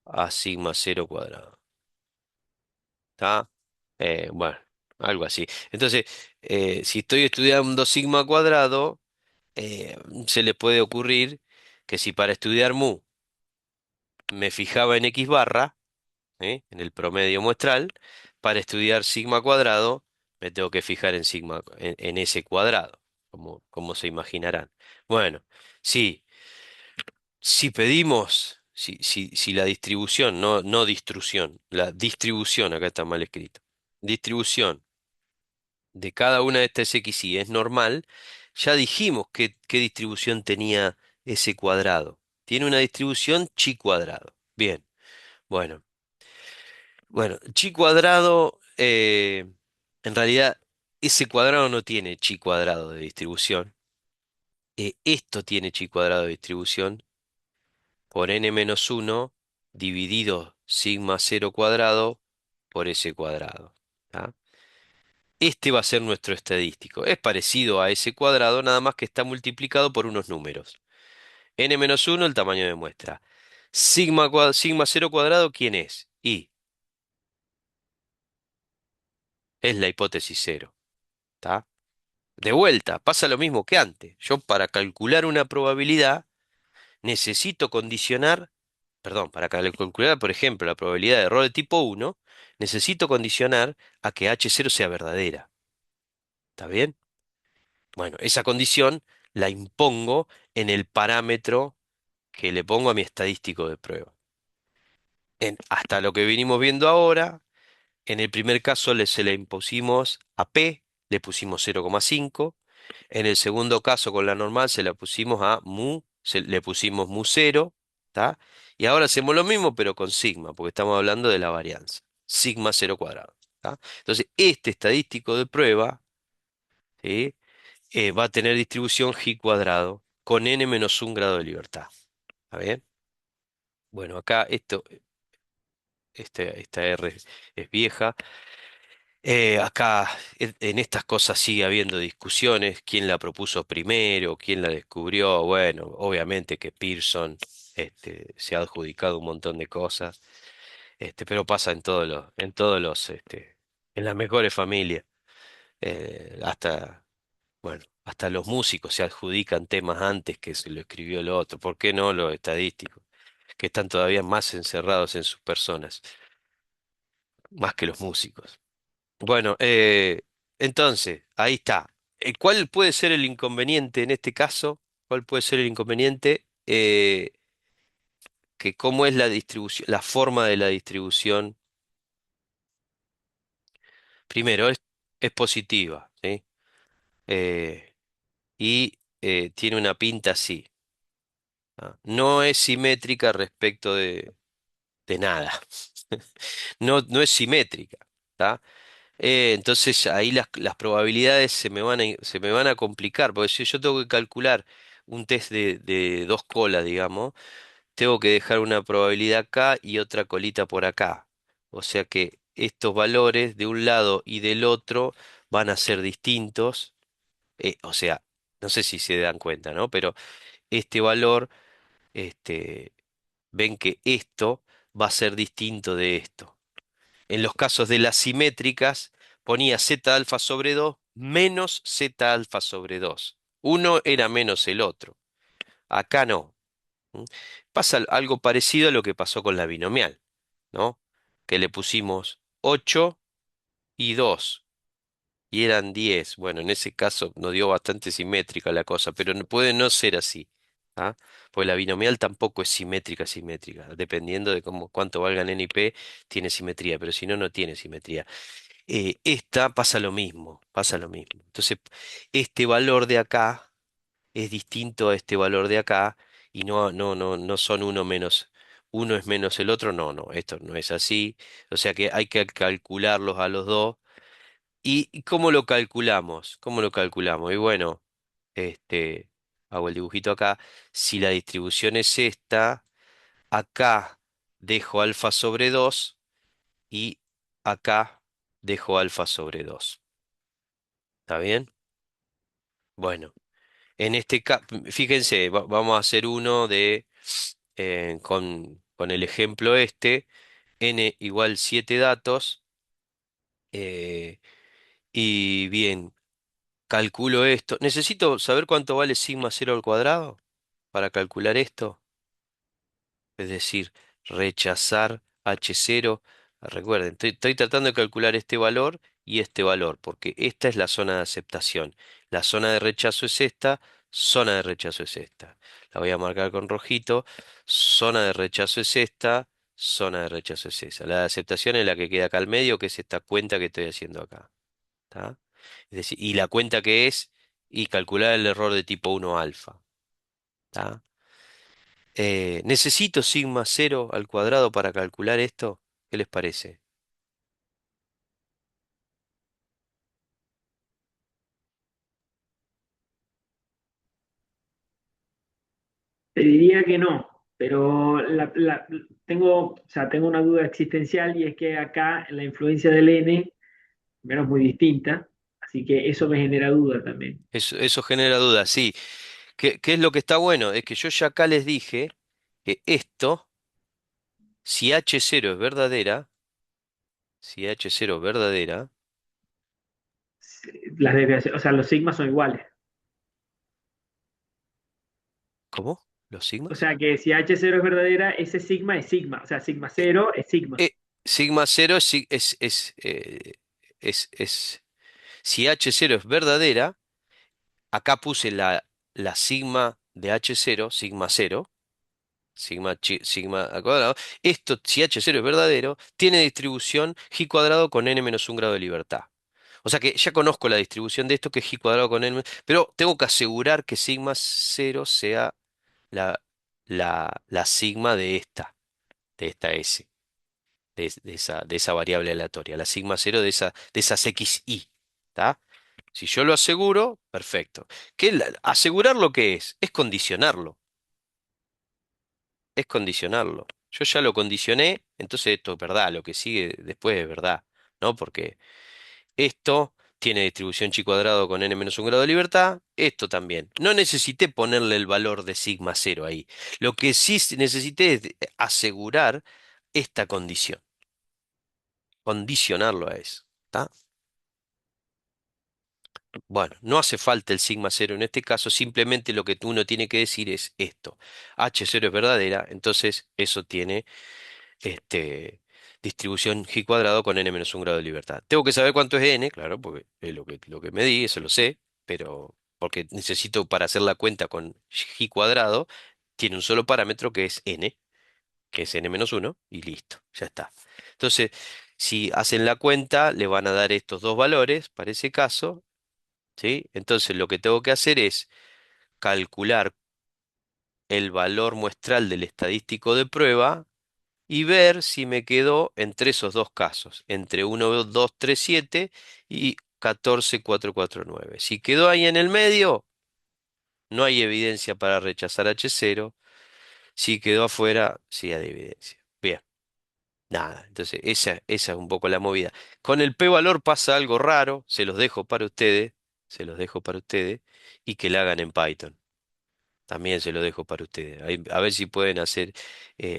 a sigma cero cuadrado. ¿Está? Bueno, algo así. Entonces, si estoy estudiando sigma cuadrado, se le puede ocurrir que si para estudiar mu me fijaba en x barra, en el promedio muestral, para estudiar sigma cuadrado me tengo que fijar en sigma, en ese cuadrado, como se imaginarán. Bueno, sí, si la distribución, no distrucción, la distribución, acá está mal escrito, distribución de cada una de estas XY es normal, ya dijimos qué distribución tenía ese cuadrado. Tiene una distribución chi cuadrado. Bien, bueno, chi cuadrado, en realidad ese cuadrado no tiene chi cuadrado de distribución. Esto tiene chi cuadrado de distribución por n-1 dividido sigma cero cuadrado por s cuadrado. ¿Tá? Este va a ser nuestro estadístico. Es parecido a ese cuadrado, nada más que está multiplicado por unos números. N-1, el tamaño de muestra. Sigma cero cuadrado, ¿quién es? Y es la hipótesis cero. ¿Tá? De vuelta, pasa lo mismo que antes. Yo para calcular una probabilidad necesito condicionar, perdón, para calcular, por ejemplo, la probabilidad de error de tipo uno, necesito condicionar a que H0 sea verdadera. ¿Está bien? Bueno, esa condición la impongo en el parámetro que le pongo a mi estadístico de prueba. Hasta lo que venimos viendo ahora, En el primer caso se le impusimos a P, le pusimos 0,5. En el segundo caso con la normal se la pusimos a mu, le pusimos mu 0, ¿tá? Y ahora hacemos lo mismo pero con sigma, porque estamos hablando de la varianza. Sigma 0 cuadrado, ¿tá? Entonces, este estadístico de prueba, ¿sí? Va a tener distribución G cuadrado con n-1 grado de libertad. ¿Está bien? Bueno, acá esta R es vieja. Acá en estas cosas sigue habiendo discusiones, quién la propuso primero, quién la descubrió. Bueno, obviamente que Pearson se ha adjudicado un montón de cosas, pero pasa en las mejores familias. Hasta, bueno, hasta los músicos se adjudican temas antes que se lo escribió el otro. ¿Por qué no los estadísticos, que están todavía más encerrados en sus personas, más que los músicos? Bueno, entonces, ahí está. ¿Cuál puede ser el inconveniente en este caso? ¿Cuál puede ser el inconveniente? Que cómo es la distribución, la forma de la distribución. Primero, es positiva, ¿sí? Eh, y tiene una pinta así. ¿Ah? No es simétrica respecto de nada. No, no es simétrica. ¿Tá? Entonces ahí las probabilidades se me van a complicar, porque si yo tengo que calcular un test de dos colas, digamos, tengo que dejar una probabilidad acá y otra colita por acá. O sea que estos valores de un lado y del otro van a ser distintos. O sea, no sé si se dan cuenta, ¿no? Pero este valor, este, ven que esto va a ser distinto de esto. En los casos de las simétricas, ponía z alfa sobre 2 menos z alfa sobre 2. Uno era menos el otro. Acá no. ¿M? Pasa algo parecido a lo que pasó con la binomial, ¿no? Que le pusimos 8 y 2 y eran 10. Bueno, en ese caso nos dio bastante simétrica la cosa, pero puede no ser así. ¿Ah? Pues la binomial tampoco es simétrica. Dependiendo de cuánto valgan n y p, tiene simetría, pero si no, no tiene simetría. Esta pasa lo mismo, pasa lo mismo. Entonces, este valor de acá es distinto a este valor de acá y no son uno es menos el otro, no, esto no es así. O sea que hay que calcularlos a los dos. ¿Y cómo lo calculamos? ¿Cómo lo calculamos? Y bueno, este, hago el dibujito acá. Si la distribución es esta, acá dejo alfa sobre 2 y acá dejo alfa sobre 2. ¿Está bien? Bueno, en este caso, fíjense, vamos a hacer uno con el ejemplo n igual 7 datos, eh, y bien, calculo esto. Necesito saber cuánto vale sigma 0 al cuadrado para calcular esto. Es decir, rechazar H0. Recuerden, estoy tratando de calcular este valor y este valor, porque esta es la zona de aceptación. La zona de rechazo es esta, zona de rechazo es esta. La voy a marcar con rojito. Zona de rechazo es esta, zona de rechazo es esa. La de aceptación es la que queda acá al medio, que es esta cuenta que estoy haciendo acá. ¿Tá? Es decir, y la cuenta que es, y calcular el error de tipo 1 alfa. ¿Tá? ¿Necesito sigma 0 al cuadrado para calcular esto? ¿Qué les parece? Te diría que no, pero tengo, o sea, tengo una duda existencial y es que acá la influencia del n, menos muy distinta, así que eso me genera duda también. Eso genera dudas, sí. ¿Qué es lo que está bueno? Es que yo ya acá les dije que esto, si H0 es verdadera, si H0 es verdadera, Las desviaciones, o sea, los sigmas son iguales. ¿cómo? ¿Los O sigmas? sea que si H0 es verdadera, ese sigma es sigma. O sea, sigma Eh, cero es sigma. Sigma 0 si H0 es verdadera, acá puse la sigma de H0, sigma 0, sigma al cuadrado. Esto, si H0 es verdadero, tiene distribución G cuadrado con n-1 grado de libertad. O sea que ya conozco la distribución de esto, que es G cuadrado con n, pero tengo que asegurar que sigma 0 sea la, la sigma de esta S, de esa variable aleatoria, la sigma 0 de esas XY. ¿Está? Si yo lo aseguro, perfecto. Asegurar lo que es condicionarlo, es condicionarlo. Yo ya lo condicioné, entonces esto es verdad, lo que sigue después es verdad, ¿no? Porque esto tiene distribución chi cuadrado con n-1 grado de libertad, esto también. No necesité ponerle el valor de sigma 0 ahí. Lo que sí necesité es asegurar esta condición, condicionarlo a eso. ¿Está? Bueno, no hace falta el sigma cero en este caso, simplemente lo que uno tiene que decir es esto. H0 es verdadera, entonces eso tiene este, distribución G cuadrado con n-1 grado de libertad. Tengo que saber cuánto es n, claro, porque es lo que medí, eso lo sé, pero porque necesito para hacer la cuenta con G cuadrado, tiene un solo parámetro que es n, que es n-1, y listo, ya está. Entonces, si hacen la cuenta, le van a dar estos dos valores para ese caso. ¿Sí? Entonces lo que tengo que hacer es calcular el valor muestral del estadístico de prueba y ver si me quedó entre esos dos casos, entre 1,237 y 14,449. Si quedó ahí en el medio, no hay evidencia para rechazar H0. Si quedó afuera, sí hay evidencia. Bien, nada. Entonces esa es un poco la movida. Con el p-valor pasa algo raro, se los dejo para ustedes y que la hagan en Python. También se lo dejo para ustedes. A ver si pueden hacer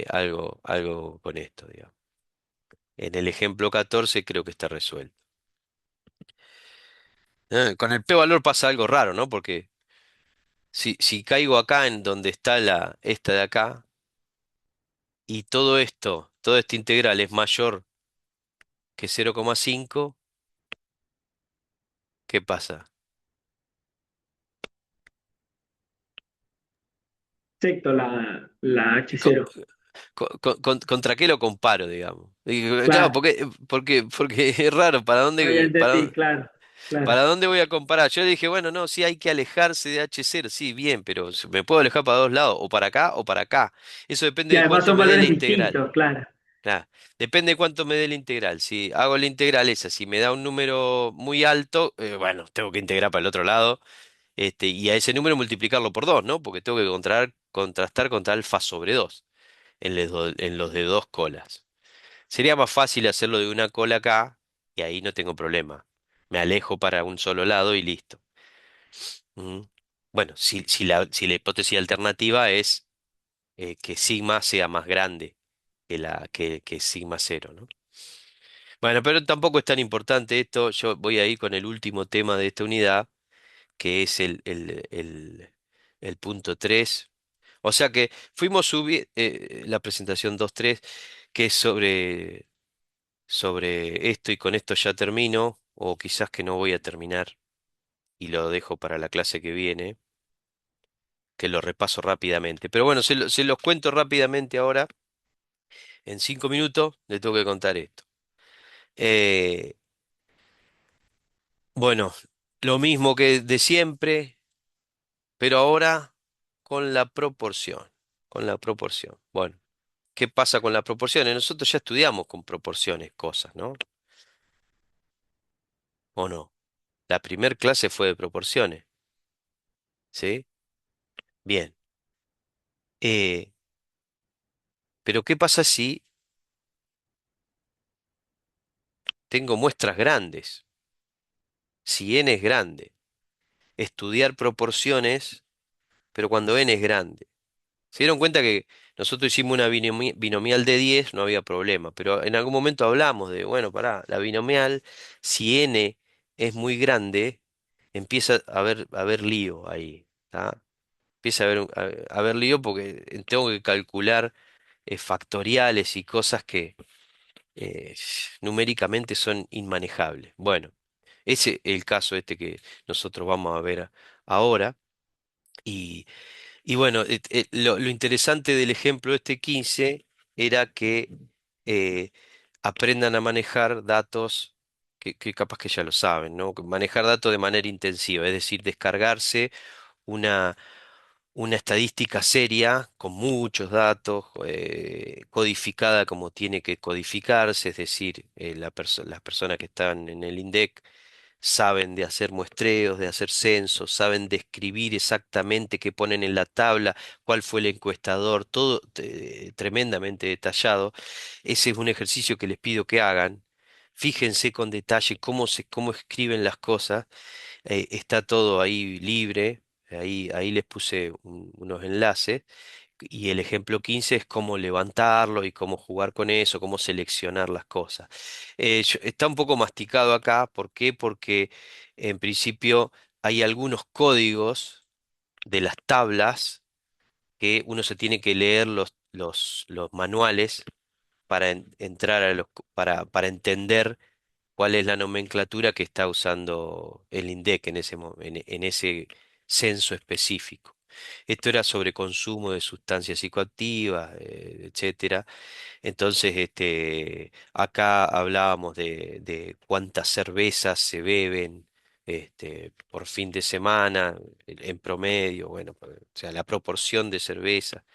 algo con esto, digamos. En el ejemplo 14 creo que está resuelto. Con el p-valor pasa algo raro, ¿no? Porque si caigo acá en donde está esta de acá, y todo esto, toda esta integral es mayor que 0,5, ¿qué pasa? Excepto la Co- H0. ¿Contra qué lo comparo, digamos? Claro, Claro, porque es raro, no, ya entendí, claro, claro. ¿para dónde voy a comparar? Yo le dije, bueno, no, sí hay que alejarse de H0, sí, bien, pero me puedo alejar para dos lados, o para acá o para acá. Eso depende Y de además cuánto son me dé la valores integral. distintos, claro. Claro, depende de cuánto me dé la integral. Si hago la integral esa, si me da un número muy alto, bueno, tengo que integrar para el otro lado, y a ese número multiplicarlo por 2, ¿no? Porque tengo que contrastar contra alfa sobre 2 en los de dos colas. Sería más fácil hacerlo de una cola acá, y ahí no tengo problema. Me alejo para un solo lado y listo. Ujú. Bueno, si la hipótesis alternativa es que sigma sea más grande que sigma cero, ¿no? Bueno, pero tampoco es tan importante esto. Yo voy a ir con el último tema de esta unidad, que es el punto 3. O sea que fuimos subir la presentación 2.3, que es sobre esto, y con esto ya termino, o quizás que no voy a terminar y lo dejo para la clase que viene, que lo repaso rápidamente. Pero bueno, se los cuento rápidamente ahora. En 5 minutos le tengo que contar esto. Eh, bueno, lo mismo que de siempre, pero ahora con la proporción. Con la proporción. Bueno, ¿qué pasa con las proporciones? Nosotros ya estudiamos con proporciones cosas, ¿no? ¿O no? La primer clase fue de proporciones, ¿sí? Bien. Eh, pero ¿qué pasa si tengo muestras grandes? Si n es grande. Estudiar proporciones, pero cuando n es grande. Se dieron cuenta que nosotros hicimos una binomial de 10, no había problema, pero en algún momento hablamos de, bueno, pará, la binomial, si n es muy grande, empieza a haber lío ahí, ¿tá? Empieza a haber, a haber lío porque tengo que calcular factoriales y cosas que eh, numéricamente son inmanejables. Bueno, ese es el caso este que nosotros vamos a ver ahora. Y bueno, lo interesante del ejemplo este 15 era que eh, aprendan a manejar datos que capaz que ya lo saben, ¿no? Que manejar datos de manera intensiva, es decir, descargarse una, una estadística seria con muchos datos, codificada como tiene que codificarse, es decir, las personas que están en el INDEC saben de hacer muestreos, de hacer censos, saben describir exactamente qué ponen en la tabla, cuál fue el encuestador, todo tremendamente detallado. Ese es un ejercicio que les pido que hagan. Fíjense con detalle cómo escriben las cosas. Está todo ahí libre. Ahí les puse unos enlaces. Y el ejemplo 15 es cómo levantarlo y cómo jugar con eso, cómo seleccionar las cosas. Está un poco masticado acá. ¿Por qué? Porque en principio hay algunos códigos de las tablas que uno se tiene que leer los manuales para entrar para entender cuál es la nomenclatura que está usando el INDEC en ese censo específico. Esto era sobre consumo de sustancias psicoactivas, etcétera. Entonces, acá hablábamos de cuántas cervezas se beben, por fin de semana, en promedio, bueno, o sea, la proporción de cerveza.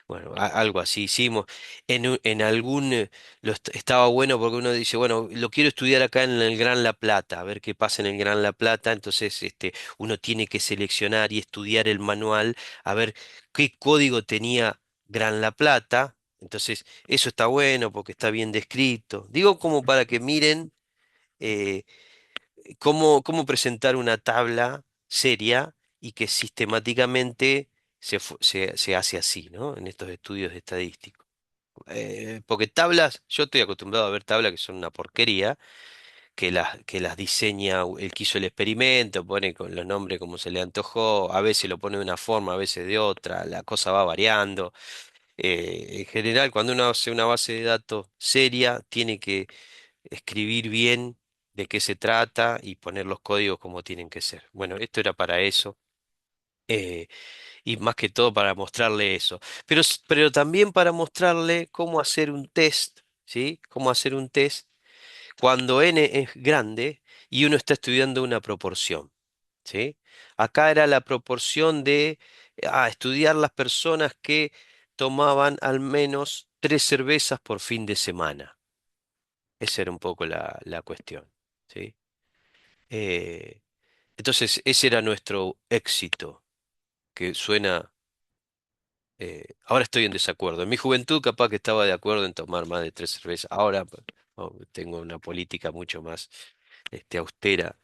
Bueno, algo así hicimos. En algún, estaba bueno porque uno dice, bueno, lo quiero estudiar acá en el Gran La Plata, a ver qué pasa en el Gran La Plata. Entonces, uno tiene que seleccionar y estudiar el manual, a ver qué código tenía Gran La Plata. Entonces, eso está bueno porque está bien descrito. Digo como para que miren eh, cómo presentar una tabla seria y que sistemáticamente se hace así, ¿no? En estos estudios estadísticos. Porque tablas, yo estoy acostumbrado a ver tablas que son una porquería, que las diseña el que hizo el experimento, pone con los nombres como se le antojó, a veces lo pone de una forma, a veces de otra, la cosa va variando. En general, cuando uno hace una base de datos seria, tiene que escribir bien de qué se trata y poner los códigos como tienen que ser. Bueno, esto era para eso. eh, y más que todo para mostrarle eso. Pero también para mostrarle cómo hacer un test, ¿sí? Cómo hacer un test cuando n es grande y uno está estudiando una proporción, ¿sí? Acá era la proporción de estudiar las personas que tomaban al menos 3 cervezas por fin de semana. Esa era un poco la cuestión, ¿sí? Eh, entonces, ese era nuestro éxito, que suena. Ahora estoy en desacuerdo. En mi juventud capaz que estaba de acuerdo en tomar más de 3 cervezas. Ahora tengo una política mucho más austera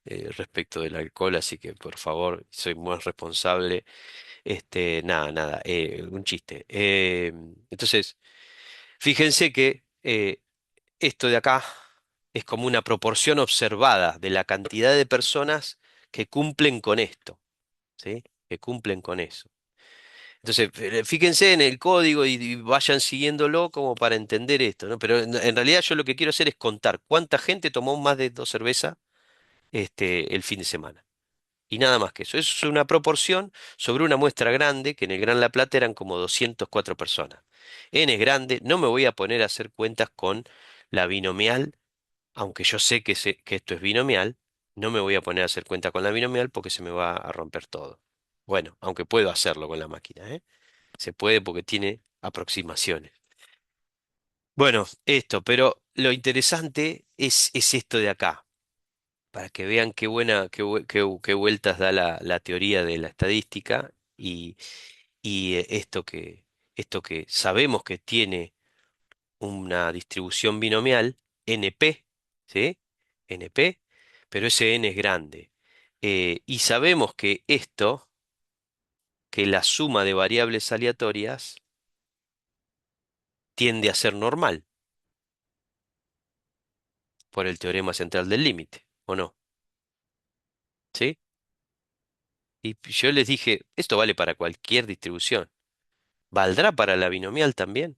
respecto del alcohol, así que por favor, soy más responsable. Nada, nada, un chiste. Entonces, fíjense que esto de acá es como una proporción observada de la cantidad de personas que cumplen con esto, ¿sí? Que cumplen con eso. Entonces, fíjense en el código y vayan siguiéndolo como para entender esto, ¿no? Pero en realidad yo lo que quiero hacer es contar cuánta gente tomó más de 2 cervezas el fin de semana. Y nada más que eso. Eso es una proporción sobre una muestra grande, que en el Gran La Plata eran como 204 personas. N es grande, no me voy a poner a hacer cuentas con la binomial, aunque yo sé que esto es binomial, no me voy a poner a hacer cuenta con la binomial porque se me va a romper todo. Bueno, aunque puedo hacerlo con la máquina, ¿eh? Se puede porque tiene aproximaciones. Bueno, esto, pero lo interesante es esto de acá, para que vean qué buena, qué vueltas da la teoría de la estadística y esto que sabemos que tiene una distribución binomial, NP, ¿sí? NP, pero ese N es grande. Y sabemos que la suma de variables aleatorias tiende a ser normal por el teorema central del límite, ¿o no? ¿Sí? Y yo les dije, esto vale para cualquier distribución. ¿Valdrá para la binomial también?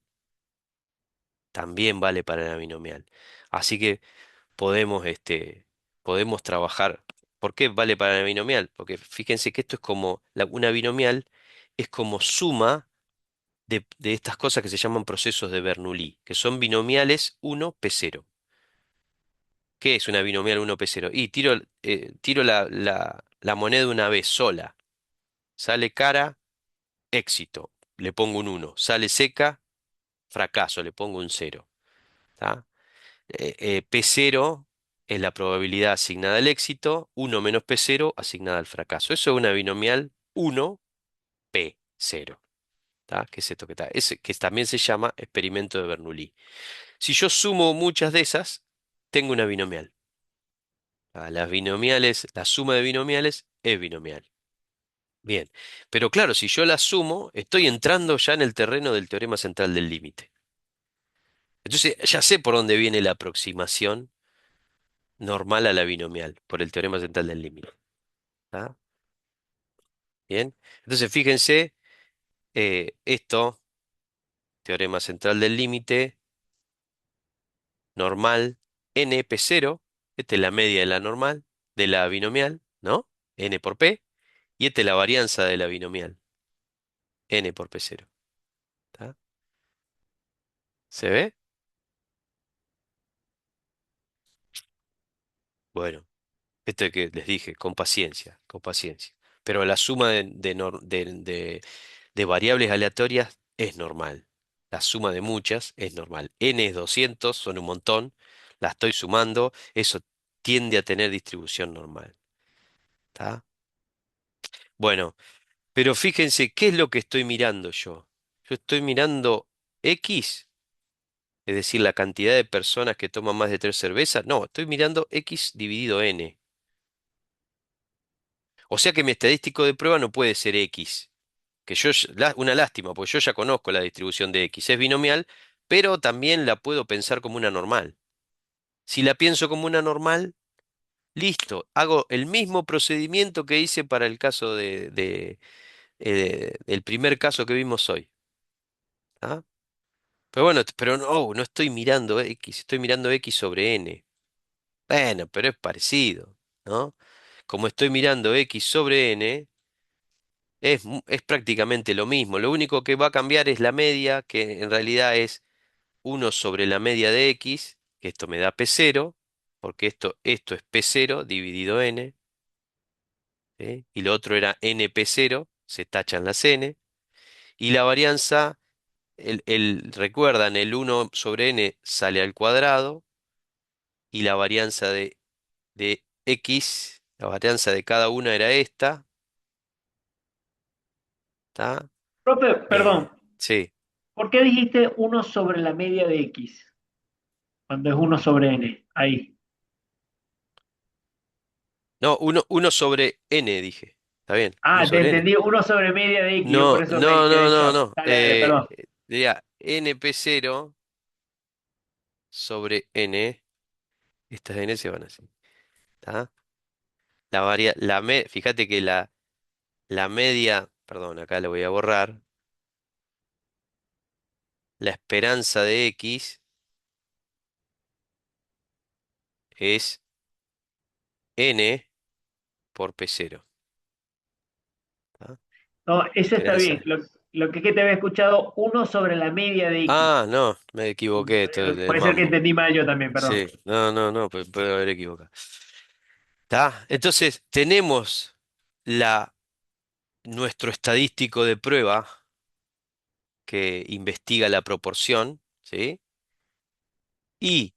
También vale para la binomial. Así que podemos trabajar. ¿Por qué vale para la binomial? Porque fíjense que esto es como una binomial es como suma de estas cosas que se llaman procesos de Bernoulli, que son binomiales 1p0. ¿Qué es una binomial 1p0? Y tiro la moneda una vez sola. Sale cara, éxito, le pongo un 1. Sale seca, fracaso, le pongo un 0. ¿Tá? P0 es la probabilidad asignada al éxito, 1 menos P0 asignada al fracaso. Eso es una binomial 1P0. ¿Tá? ¿Qué es esto que está? Que también se llama experimento de Bernoulli. Si yo sumo muchas de esas, tengo una binomial. Las binomiales, la suma de binomiales es binomial. Bien, pero claro, si yo la sumo, estoy entrando ya en el terreno del teorema central del límite. Entonces ya sé por dónde viene la aproximación normal a la binomial, por el teorema central del límite. ¿Tá? Bien, entonces fíjense, esto, teorema central del límite, normal, NP0, esta es la media de la normal, de la binomial, ¿no? N por P, y esta es la varianza de la binomial, N por P0. ¿Tá? ¿Se ve? Bueno. Esto que les dije, con paciencia, con paciencia. Pero la suma de variables aleatorias es normal. La suma de muchas es normal. N es 200, son un montón. La estoy sumando. Eso tiende a tener distribución normal. ¿Tá? Bueno, pero fíjense, ¿qué es lo que estoy mirando yo? Yo estoy mirando X, es decir, la cantidad de personas que toman más de 3 cervezas. No, estoy mirando X dividido N. O sea que mi estadístico de prueba no puede ser X, que una lástima, porque yo ya conozco la distribución de X, es binomial, pero también la puedo pensar como una normal. Si la pienso como una normal, listo, hago el mismo procedimiento que hice para el caso del primer caso que vimos hoy. ¿Ah? Pero bueno, pero no, no estoy mirando X, estoy mirando X sobre N. Bueno, pero es parecido, ¿no? Como estoy mirando X sobre N, es prácticamente lo mismo. Lo único que va a cambiar es la media, que en realidad es 1 sobre la media de X, que esto me da P0, porque esto es P0 dividido N, ¿sí? Y lo otro era NP0, se tachan las N, y la varianza, recuerdan, el 1 sobre N sale al cuadrado, y la varianza de X, la varianza de cada una era esta, ¿está? Profe, perdón, Sí. ¿por qué dijiste uno sobre la media de X cuando es uno sobre N? Ahí. No, uno sobre N, dije. ¿Está bien? Uno Ah, te sobre N. entendí, uno sobre media de X, yo No, por eso me no, quedé no, en no, shock. no. Dale, dale, perdón. Diría NP0 sobre N. Estas N se van así. ¿Está? Fíjate que la media, perdón, acá la voy a borrar. La esperanza de X es N por P0. ¿Tá? No, La ese está bien. esperanza. Lo que es que te había escuchado, uno sobre la media de X. Ah, no, me equivoqué, esto es el Puede ser que mambo. entendí mal yo también, perdón. Sí, no, no, no, puedo haber equivocado. ¿Tá? Entonces, tenemos nuestro estadístico de prueba que investiga la proporción, ¿sí? Y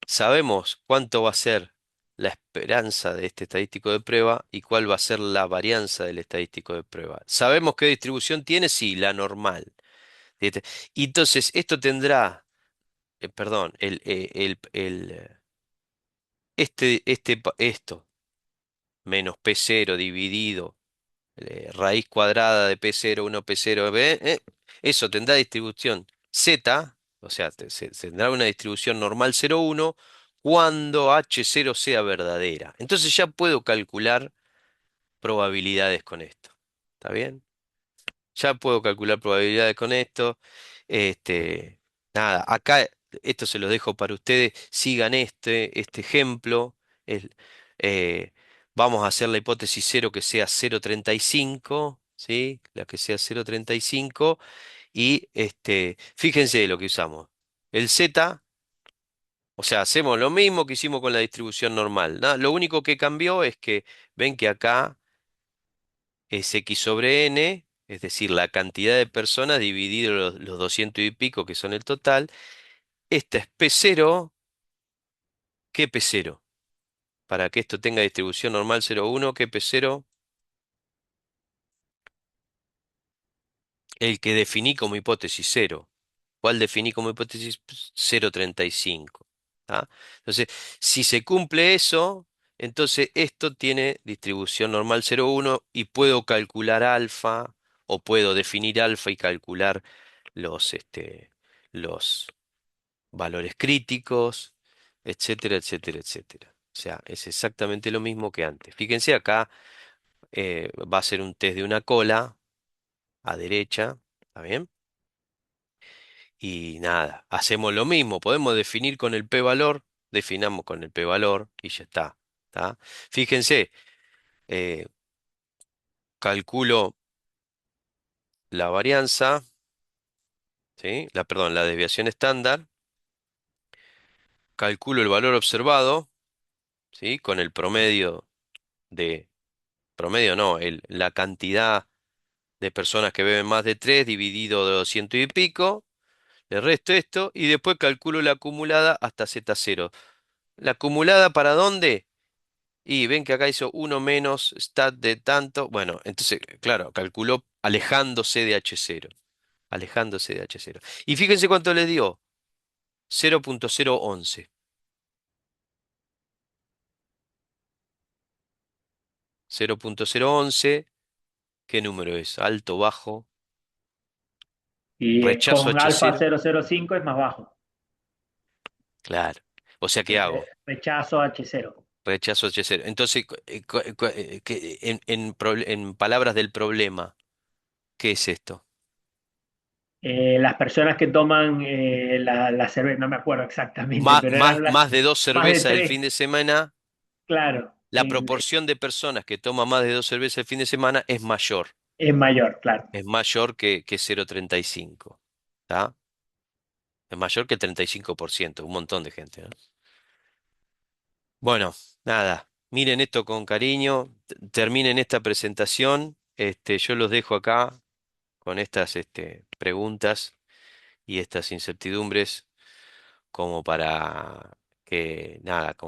sabemos cuánto va a ser la esperanza de este estadístico de prueba y cuál va a ser la varianza del estadístico de prueba. ¿Sabemos qué distribución tiene? Sí, la normal. ¿Viste? Y entonces, esto tendrá, perdón, esto, menos P0 dividido raíz cuadrada de P0, 1 P0, B, eso tendrá distribución Z, o sea, tendrá una distribución normal 0, 1 cuando H0 sea verdadera. Entonces ya puedo calcular probabilidades con esto. ¿Está bien? Ya puedo calcular probabilidades con esto. Este, nada, acá esto se lo dejo para ustedes. Sigan este ejemplo. El- eh, vamos a hacer la hipótesis cero que sea 0,35. ¿sí? La que sea 0,35 y fíjense lo que usamos. El Z, o sea, hacemos lo mismo que hicimos con la distribución normal. Lo único que cambió es que ven que acá es X sobre N, es decir, la cantidad de personas dividido los 200 y pico que son el total. Esta es P0. ¿Qué P0? Para que esto tenga distribución normal 0,1, ¿qué P0? El que definí como hipótesis 0. ¿Cuál definí como hipótesis? 0,35. ¿Tá? Entonces, si se cumple eso, entonces esto tiene distribución normal 0,1 y puedo calcular alfa o puedo definir alfa y calcular los valores críticos, etcétera, etcétera, etcétera. O sea, es exactamente lo mismo que antes. Fíjense acá, va a ser un test de una cola a derecha, ¿está bien? Y nada, hacemos lo mismo, podemos definir con el p-valor, definamos con el p-valor y ya está. ¿Tá? Fíjense, eh, calculo la varianza, ¿sí? Perdón, la desviación estándar, calculo el valor observado, ¿sí? Con el promedio promedio no, la cantidad de personas que beben más de 3 dividido de 200 y pico, le resto esto y después calculo la acumulada hasta Z0. ¿La acumulada para dónde? Y ven que acá hizo uno menos stat de tanto. Bueno, entonces, claro, calculó alejándose de H0. Alejándose de H0. Y fíjense cuánto le dio. 0,011. 0,011. ¿Qué número es? Alto, bajo. Y Rechazo con alfa H0. 0,05 es más bajo. Claro. O sea, ¿qué hago? Rechazo H0. Rechazo H0. Entonces, en palabras del problema, ¿qué es esto? Las personas que toman la cerveza, no me acuerdo exactamente, Más, pero más, eran más de dos más de cervezas el fin tres, de semana. claro, La proporción de personas que toman más de dos cervezas el fin de semana es mayor, claro. es mayor que 0,35. ¿Tá? Es mayor que el 35%, un montón de gente, ¿no? Bueno, nada, miren esto con cariño, terminen esta presentación, yo los dejo acá con estas preguntas y estas incertidumbres como para que, nada,